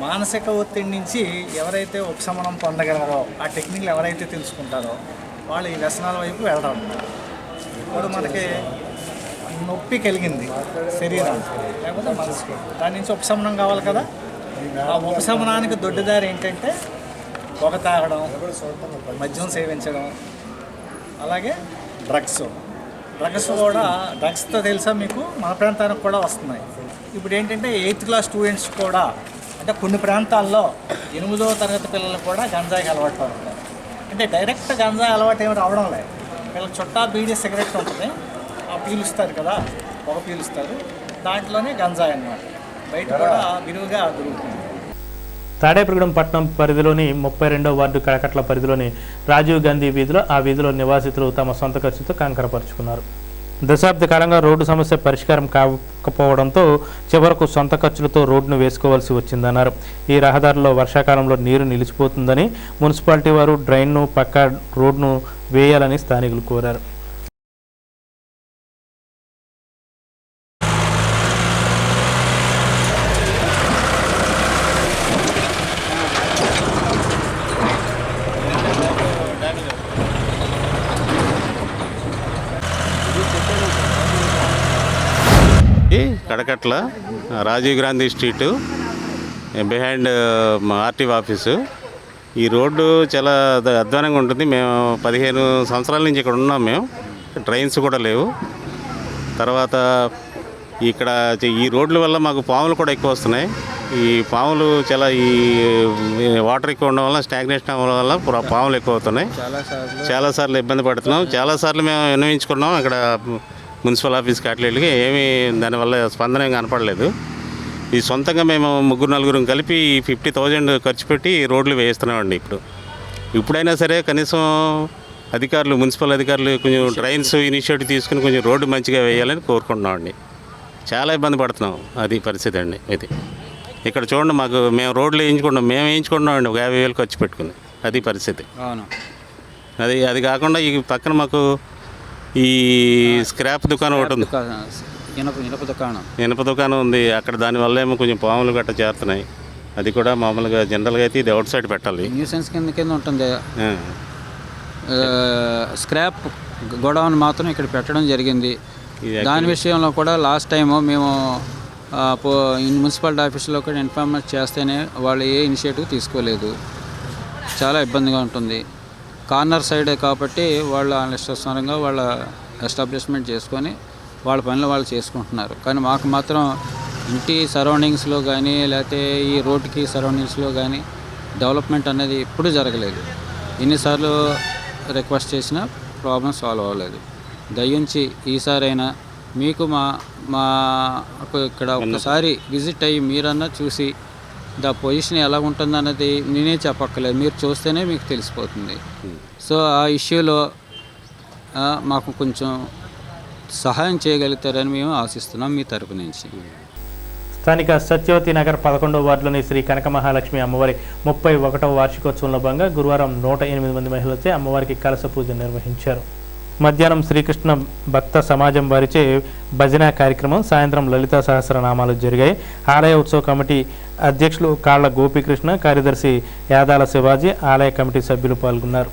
మానసిక ఒత్తిడి నుంచి ఎవరైతే ఉపశమనం పొందగలరో, ఆ టెక్నిక్లు ఎవరైతే తెలుసుకుంటారో వాళ్ళు ఈ వ్యసనాల వైపు వెళ్ళడం. ఇప్పుడు మనకి నొప్పి కలిగింది శరీరానికి లేకపోతే మనసుకి, దాని నుంచి ఉపశమనం కావాలి కదా. ఆ ఉపశమనానికి దొడ్డిదారి ఏంటంటే పొగ తాగడం, మద్యం సేవించడం, అలాగే డ్రగ్స్ కూడా. డ్రగ్స్తో తెలుసా మీకు, మన ప్రాంతానికి కూడా వస్తున్నాయి. ఇప్పుడు ఏంటంటే 8th క్లాస్ స్టూడెంట్స్ కూడా, అంటే కొన్ని ప్రాంతాల్లో 8వ తరగతి పిల్లలు కూడా గంజాయికి అలవాటు పడుతున్నారు. అంటే డైరెక్ట్ గంజాయి అలవాటు ఏమి రావడం లేదు. వీళ్ళకి చుట్టా బీడీ సిగరెట్ ఉంటుంది, ఆ పీలుస్తారు కదా, పొగ పీలుస్తారు, దాంట్లోనే గంజాయి అన్నమాట. బయట కూడా విరివిగా దొరుకుతుంది. తాడేపల్లిగూడెం పట్టణం పరిధిలోని 32వ వార్డు కడకట్ల పరిధిలోని రాజీవ్ గాంధీ వీధిలో ఆ వీధిలో నివాసితులు తమ సొంత ఖర్చుతో కంకరపరుచుకున్నారు. దశాబ్ద కాలంగా రోడ్డు సమస్య పరిష్కారం కాకపోవడంతో చివరకు సొంత ఖర్చులతో రోడ్డును వేసుకోవాల్సి వచ్చిందన్నారు. ఈ రహదారిలో వర్షాకాలంలో నీరు నిలిచిపోతుందని మున్సిపాలిటీ వారు డ్రైన్ను పక్క రోడ్డును వేయాలని స్థానికులు కోరారు. Kadakatla Rajiv Gandhi street behind RTO office. ఈ రోడ్డు చాలా అధ్వానంగా ఉంటుంది. మేము 15 సంవత్సరాల నుంచి ఇక్కడ ఉన్నాం. మేము ట్రైన్స్ కూడా లేవు. తర్వాత ఇక్కడ ఈ రోడ్ల వల్ల మాకు పాములు కూడా ఎక్కువ వస్తున్నాయి. ఈ పాములు చాలా ఈ వాటర్ ఎక్కువ ఉండడం వల్ల, స్టాగ్నేషన్ అవ్వడం వల్ల పాములు ఎక్కువ అవుతున్నాయి. చాలాసార్లు ఇబ్బంది పడుతున్నాం. చాలాసార్లు మేము విన్నవించుకున్నాం అక్కడ మున్సిపల్ ఆఫీస్కి అట్లకి, ఏమీ దానివల్ల స్పందన కనపడలేదు. ఈ సొంతంగా మేము 3-4 కలిపి 50,000 ఖర్చు పెట్టి రోడ్లు వేస్తున్నామండి. ఇప్పుడైనా సరే కనీసం అధికారులు, మున్సిపల్ అధికారులు కొంచెం ట్రైన్స్ ఇనిషియేటివ్ తీసుకుని కొంచెం రోడ్డు మంచిగా వేయాలని కోరుకుంటున్నామండి. చాలా ఇబ్బంది పడుతున్నాం, అది పరిస్థితి అండి. అయితే ఇక్కడ చూడండి, మేము రోడ్లు వేయించుకుంటున్నామండి 50,000 ఖర్చు పెట్టుకుని, అది పరిస్థితి. అది కాకుండా ఈ పక్కన మాకు ఈ స్క్రాప్ దుకాణం ఒకటి ఉంది, ఇనప దుకాణం ఉంది అక్కడ. దానివల్ల ఏమో కొంచెం పాములు గట్ట చేరుతున్నాయి. అది కూడా మామూలుగా జనరల్గా అయితే ఇది అవుట్ సైడ్ పెట్టాలి, న్యూసెన్స్ కింద ఉంటుంది. స్క్రాప్ గోడౌన్ మాత్రం ఇక్కడ పెట్టడం జరిగింది. దాని విషయంలో కూడా లాస్ట్ టైము మేము మున్సిపాలిటీ ఆఫీసులో కూడా ఇన్ఫార్మేషన్ చేస్తేనే వాళ్ళు ఏ ఇనిషియేటివ్ తీసుకోలేదు. చాలా ఇబ్బందిగా ఉంటుంది. కార్నర్ సైడే కాబట్టి వాళ్ళ ఇష్టానుసారంగా వాళ్ళ ఎస్టాబ్లిష్మెంట్ చేసుకొని వాళ్ళ పనులు వాళ్ళు చేసుకుంటున్నారు. కానీ మాకు మాత్రం ఇంటి సరౌండింగ్స్లో కానీ లేకపోతే ఈ రోడ్డుకి సరౌండింగ్స్లో కానీ డెవలప్మెంట్ అనేది ఎప్పుడూ జరగలేదు. ఎన్నిసార్లు రిక్వెస్ట్ చేసినా ప్రాబ్లం సాల్వ్ అవ్వలేదు. దయించి ఈసారైనా మీకు మాకు ఇక్కడ ఒకసారి విజిట్ అయ్యి మీరన్నా చూసి పొజిషన్ ఎలా ఉంటుందన్నది నేనే చెప్పక్కర్లేదు, మీరు చూస్తేనే మీకు తెలిసిపోతుంది. సో ఆ ఇష్యూలో మాకు కొంచెం సహాయం చేయగలుగుతారని మేము ఆశిస్తున్నాం మీ తరపు నుంచి. స్థానిక సత్యవతి నగర్ 11వ వార్డులోని శ్రీ కనక మహాలక్ష్మి అమ్మవారి 31వ వార్షికోత్సవంలో భాగంగా గురువారం 108 మంది మహిళలచే అమ్మవారికి కలశ పూజ నిర్వహించారు. మధ్యాహ్నం శ్రీకృష్ణ భక్త సమాజం వారిచే భజన కార్యక్రమం, సాయంత్రం లలితా సహస్రనామాలు జరిగాయి. ఆలయ ఉత్సవ కమిటీ అధ్యక్షులు కాళ్ల గోపీకృష్ణ, కార్యదర్శి యాదాల శివాజీ, ఆలయ కమిటీ సభ్యులు పాల్గొన్నారు.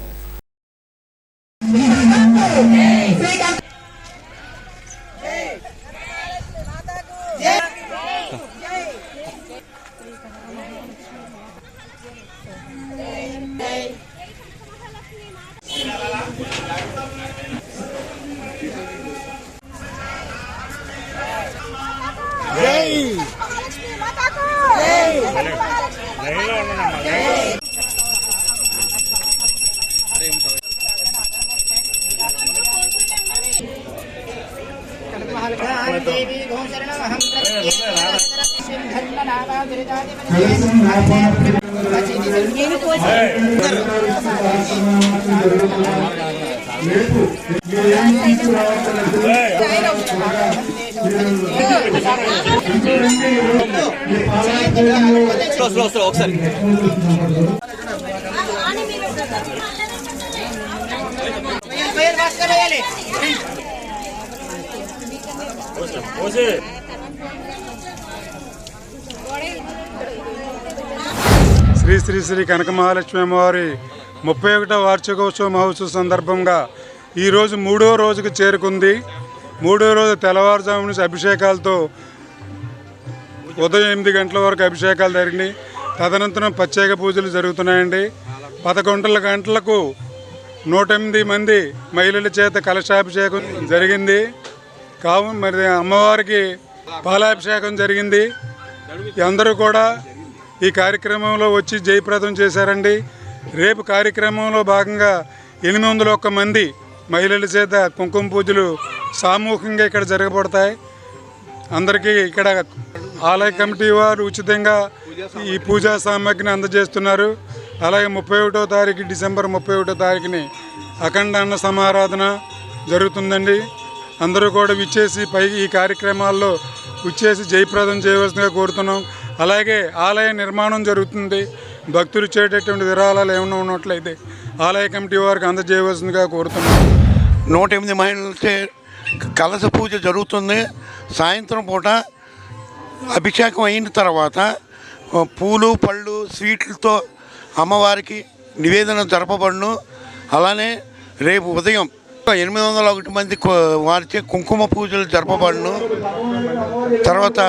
ఒకసారి శ్రీ శ్రీ శ్రీ కనక మహాలక్ష్మి అమ్మవారి 31వ వార్షికోత్సవ మహోత్సవ సందర్భంగా ఈరోజు 3వ రోజుకు చేరుకుంది. 3వ రోజు తెల్లవారుజాము నుంచి అభిషేకాలతో ఉదయం 8 గంటల వరకు అభిషేకాలు జరిగినాయి. తదనంతరం ప్రత్యేక పూజలు జరుగుతున్నాయండి. 11 గంటలకు 108 మంది మహిళల చేత కలశాభిషేకం జరిగింది. కావున మరి అమ్మవారికి పాలాభిషేకం జరిగింది. అందరూ కూడా ఈ కార్యక్రమంలో వచ్చి జయప్రదం చేశారండి. రేపు కార్యక్రమంలో భాగంగా 801 మంది మహిళల చేత కుంకుమ పూజలు సామూహికంగా ఇక్కడ జరగబడతాయి. అందరికీ ఇక్కడ ఆలయ కమిటీ వారు ఉచితంగా ఈ పూజా సామాగ్రిని అందజేస్తున్నారు. అలాగే 31వ తారీఖు డిసెంబర్ 31వ తారీఖుని అఖండ అన్న సమారాధన జరుగుతుందండి. అందరూ కూడా విచ్చేసి ఈ కార్యక్రమాల్లో విచ్చేసి జయప్రదం చేయవలసిందిగా కోరుతున్నాం. అలాగే ఆలయ నిర్మాణం జరుగుతుంది. భక్తులు ఇచ్చేటటువంటి విరాళాలు ఏమైనా ఉన్నట్లయితే ఆలయ కమిటీ వారికి అందజేయవలసిందిగా కోరుతున్నాం. 108 మహిళలతో కలశ పూజ జరుగుతుంది. సాయంత్రం పూట అభిషేకం అయిన తర్వాత పూలు పళ్ళు స్వీట్లతో అమ్మవారికి నివేదన జరపబడును. అలానే రేపు ఉదయం 801 మంది వారిచే కుంకుమ పూజలు జరపబడును. తర్వాత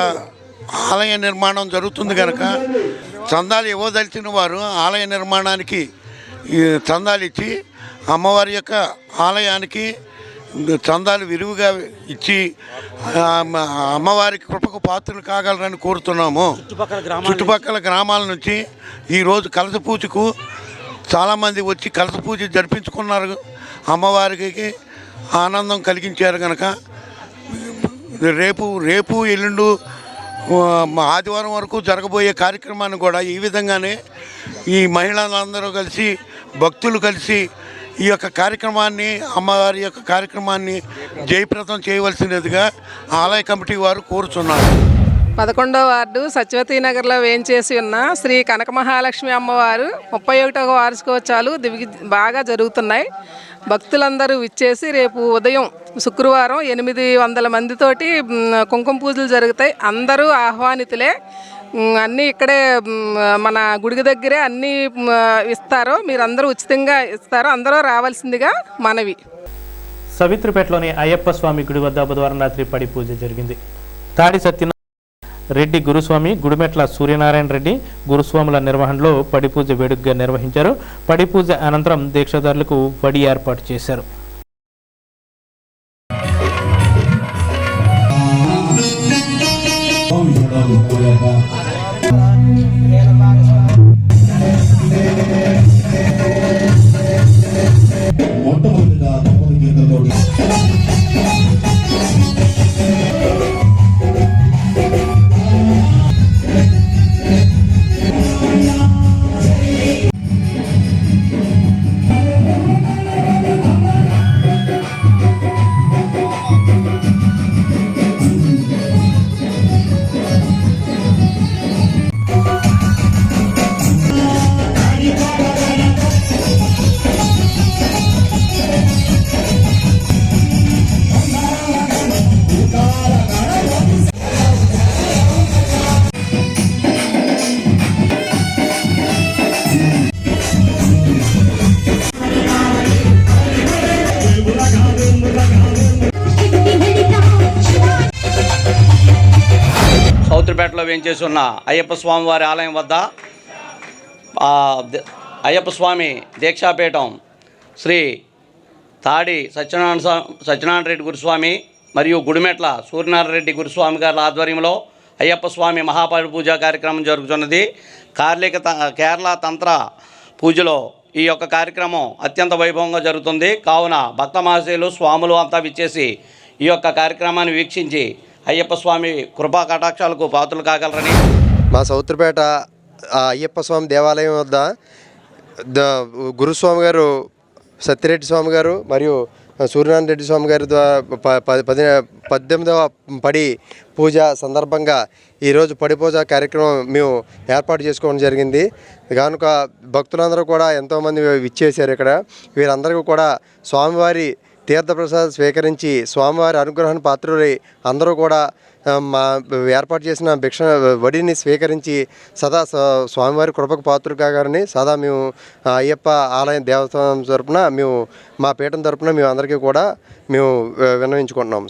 ఆలయ నిర్మాణం జరుగుతుంది కనుక చందాలు ఇవ్వదలిచిన వారు ఆలయ నిర్మాణానికి చందాలు ఇచ్చి అమ్మవారి యొక్క ఆలయానికి చందాలు విరివిగా ఇచ్చి అమ్మవారికి కృపకు పాత్రలు కాగలరని కోరుతున్నాము. చుట్టుపక్కల గ్రామాల నుంచి ఈరోజు కలశ పూజకు చాలామంది వచ్చి కలశ పూజ జరిపించుకున్నారు. అమ్మవారికి ఆనందం కలిగించారు కనుక రేపు ఎల్లుండు ఆదివారం వరకు జరగబోయే కార్యక్రమాన్ని కూడా ఈ విధంగానే ఈ మహిళలందరూ కలిసి భక్తులు కలిసి ఈ యొక్క కార్యక్రమాన్ని అమ్మవారి యొక్క కార్యక్రమాన్ని జయప్రదం చేయవలసినదిగా ఆలయ కమిటీ వారు కోరుచున్నారు. 11వ వార్డు సత్యవతి నగర్లో వేంచేసి ఉన్న శ్రీ కనక మహాలక్ష్మి అమ్మవారు 31వ వార్షికోత్సవాలు బాగా జరుగుతున్నాయి. భక్తులందరూ విచ్చేసి రేపు ఉదయం శుక్రవారం 800 మందితోటి కుంకుమ పూజలు జరుగుతాయి. అందరూ ఆహ్వానితులే. అన్నీ ఇక్కడే మన గుడి దగ్గరే అన్నీ ఇస్తారు. మీరందరూ ఉచితంగా ఇస్తారు. అందరూ రావాల్సిందిగా మనవి. సవిత్రిపేటలోని అయ్యప్ప స్వామి గుడి వద్ద బుధవారం రాత్రి పడి పూజ జరిగింది. తాడి సత్యనారాయణ రెడ్డి గురుస్వామి, గుడిమెట్ల సూర్యనారాయణ రెడ్డి గురుస్వాముల నిర్వహణలో పడి పూజ వేడుకగా నిర్వహించారు. పడి పూజ అనంతరం దీక్షాదారులకు వడి ఏర్పాటు చేశారు. సౌత్రిపేటలో వేంచేసి ఉన్న అయ్యప్ప స్వామి వారి ఆలయం వద్ద అయ్యప్ప స్వామి దీక్షాపీఠం శ్రీ తాడి సత్యనారాయణ రెడ్డి గురుస్వామి మరియు గుడిమెట్ల సూర్యనారాయణ రెడ్డి గురుస్వామి గారి ఆధ్వర్యంలో అయ్యప్ప స్వామి మహాపడి పూజా కార్యక్రమం జరుగుతున్నది. కేరళ తంత్ర పూజలో ఈ యొక్క కార్యక్రమం అత్యంత వైభవంగా జరుగుతుంది. కావున భక్త మహాశయులు స్వాములు అంతా విచ్చేసి ఈ యొక్క కార్యక్రమాన్ని వీక్షించి అయ్యప్ప స్వామి కృపా కటాక్షాలకు పాత్రలు కాగలరని. మా సౌత్రిపేట అయ్యప్ప స్వామి దేవాలయం వద్ద గురుస్వామి గారు సత్యరెడ్డి స్వామి గారు మరియు సూర్యనారాయణ రెడ్డి స్వామి గారి 18వ పడి పూజ సందర్భంగా ఈరోజు పడి పూజ కార్యక్రమం మేము ఏర్పాటు చేసుకోవడం జరిగింది. కనుక భక్తులందరూ కూడా ఎంతోమంది విచ్చేశారు. ఇక్కడ వీరందరికీ కూడా స్వామివారి తీర్థప్రసాద్ స్వీకరించి స్వామివారి అనుగ్రహాన్ని పాత్రులై అందరూ కూడా మా ఏర్పాటు చేసిన భిక్ష వడిని స్వీకరించి సదా స్వామివారి కృపకు పాత్రులు కాగారని సదా మేము అయ్యప్ప ఆలయ దేవస్థానం తరపున మేము మా పీఠం తరపున మేము అందరికీ కూడా మేము విన్నవించుకుంటున్నాము.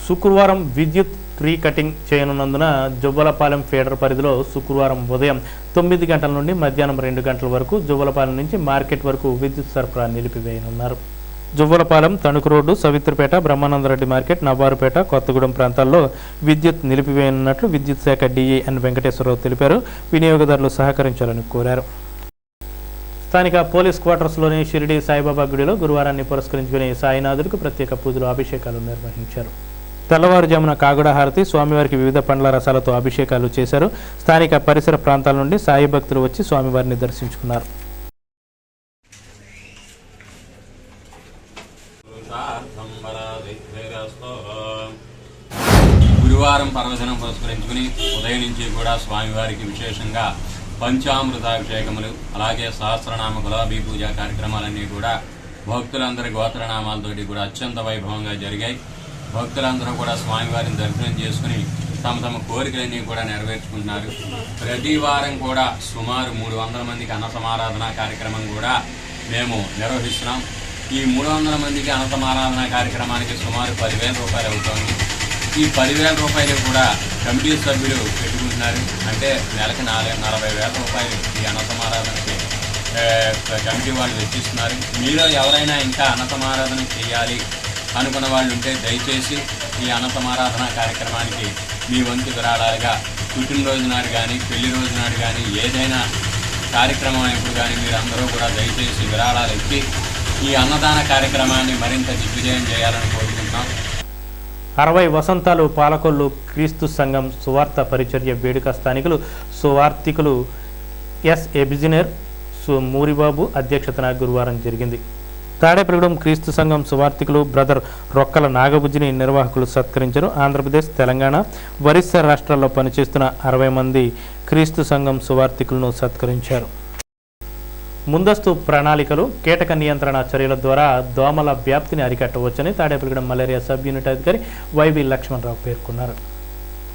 శుక్రవారం విద్యుత్ ట్రీ కటింగ్ చేయనున్నందున జువ్వలపాలెం ఫీడర్ పరిధిలో శుక్రవారం ఉదయం 9 గంటల నుండి మధ్యాహ్నం 2 గంటల వరకు జువ్వలపాలెం నుంచి మార్కెట్ వరకు విద్యుత్ సరఫరా నిలిపివేయనున్నారు. జువ్వలపాలెం, తణుకు రోడ్డు, సవిత్రపేట, బ్రహ్మానందరెడ్డి మార్కెట్, నవారుపేట, కొత్తగూడెం ప్రాంతాల్లో విద్యుత్ నిలిపివేయనున్నట్లు విద్యుత్ శాఖ DE ఎన్ వెంకటేశ్వరరావు తెలిపారు. వినియోగదారులు సహకరించాలని కోరారు. స్థానిక పోలీస్ క్వార్టర్స్లోని షిరిడి సాయిబాబా గుడిలో గురువారాన్ని పురస్కరించుకుని సాయినాథుడికి ప్రత్యేక పూజలు, అభిషేకాలు నిర్వహించారు. తెల్లవారుజామున కాగుడ హారతి, స్వామివారికి వివిధ పండ్ల రసాలతో అభిషేకాలు చేశారు. స్థానిక పరిసర ప్రాంతాల నుండి సాయి భక్తులు వచ్చి స్వామివారిని దర్శించుకున్నారు. గురువారం పర్వదినం పురస్కరించుకుని ఉదయం నుంచి కూడా స్వామివారికి విశేషంగా పంచామృతాభిషేకములు, అలాగే సహస్రనామ గులాబీ పూజ కార్యక్రమాలన్నీ కూడా భక్తులందరి గోత్రనామాలతోటి కూడా అత్యంత వైభవంగా జరిగాయి. భక్తులందరూ కూడా స్వామివారిని దర్శనం చేసుకుని తమ తమ కోరికలన్నీ కూడా నెరవేర్చుకుంటున్నారు. ప్రతి వారం కూడా సుమారు 300 మందికి అన్న సమారాధన కార్యక్రమం కూడా మేము నిర్వహిస్తున్నాం. ఈ 300 మందికి అన్న సమారాధన కార్యక్రమానికి సుమారు 10,000 రూపాయలు అవుతుంది. ఈ 10,000 రూపాయలు కూడా కమిటీ సభ్యులు పెట్టుకుంటున్నారు. అంటే నెలకి 40,000 రూపాయలు ఈ అన్న సమారాధనకి కమిటీ వాళ్ళు వెచ్చిస్తున్నారు. మీలో ఎవరైనా ఇంకా అన్న సమారాధన చేయాలి అనుకున్న వాళ్ళు ఉంటే దయచేసి ఈ అన్న సమారాధన కార్యక్రమానికి మీ వంతు విరాళాలుగా పుట్టినరోజు నాడు కానీ, పెళ్లి రోజు నాడు కానీ, ఏదైనా కార్యక్రమం అయినప్పుడు కానీ మీరందరూ కూడా దయచేసి విరాళాలు ఇచ్చి ఈ అన్నదాన కార్యక్రమాన్ని మరింత దిగ్విజయం చేయాలని కోరుకుంటున్నాం. 60 వసంతాలు పాలకొల్లు క్రీస్తు సంఘం సువార్త పరిచర్య వేడుక స్థానికులు సువార్తికులు ఎస్ ఎబిజినర్ మూరిబాబు అధ్యక్షతన గురువారం జరిగింది. తాడేపల్లిగూడెం క్రీస్తు సంఘం సువార్తికులు బ్రదర్ రొక్కల నాగబుజ్జిని నిర్వాహకులు సత్కరించారు. ఆంధ్రప్రదేశ్, తెలంగాణ, ఒరిస్సా రాష్ట్రాల్లో పనిచేస్తున్న 60 మంది క్రీస్తు సంఘం సువార్తికులను సత్కరించారు. ముందస్తు ప్రణాళికలు, కీటక నియంత్రణ చర్యల ద్వారా దోమల వ్యాప్తిని అరికట్టవచ్చని తాడేపల్లిగూడెం మలేరియా సబ్ యూనిట్ అధికారి వైవి లక్ష్మణరావు పేర్కొన్నారు.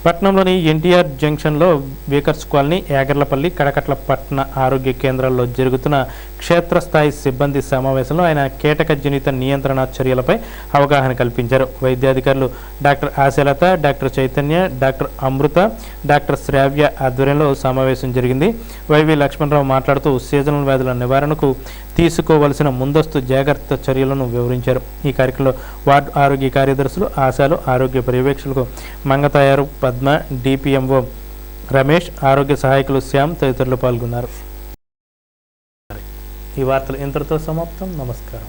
పట్టణంలోని ఎన్టీఆర్ జంక్షన్లో బేకర్స్ కాలనీ, యాగర్లపల్లి, కడకట్ల పట్టణ ఆరోగ్య కేంద్రాల్లో జరుగుతున్న క్షేత్రస్థాయి సిబ్బంది సమావేశంలో ఆయన కీటకజనిత నియంత్రణ చర్యలపై అవగాహన కల్పించారు. వైద్యాధికారులు doctor Ashalatha, doctor Chaitanya, doctor Amrutha, doctor Sravya ఆధ్వర్యంలో సమావేశం జరిగింది. వైవి లక్ష్మణరావు మాట్లాడుతూ సీజనల్ వ్యాధుల నివారణకు తీసుకోవలసిన ముందస్తు జాగ్రత్త చర్యలను వివరించారు. ఈ కార్యక్రమంలో వార్డు ఆరోగ్య కార్యదర్శులు, ఆశాలు, ఆరోగ్య పర్యవేక్షకులు మంగతాయారు, పద్మ, డిపిఎంఓ రమేష్, ఆరోగ్య సహాయకులు శ్యామ్ తదితరులు పాల్గొన్నారు. ఈ వార్తలు ఇంతటితో సమాప్తం. నమస్కారం.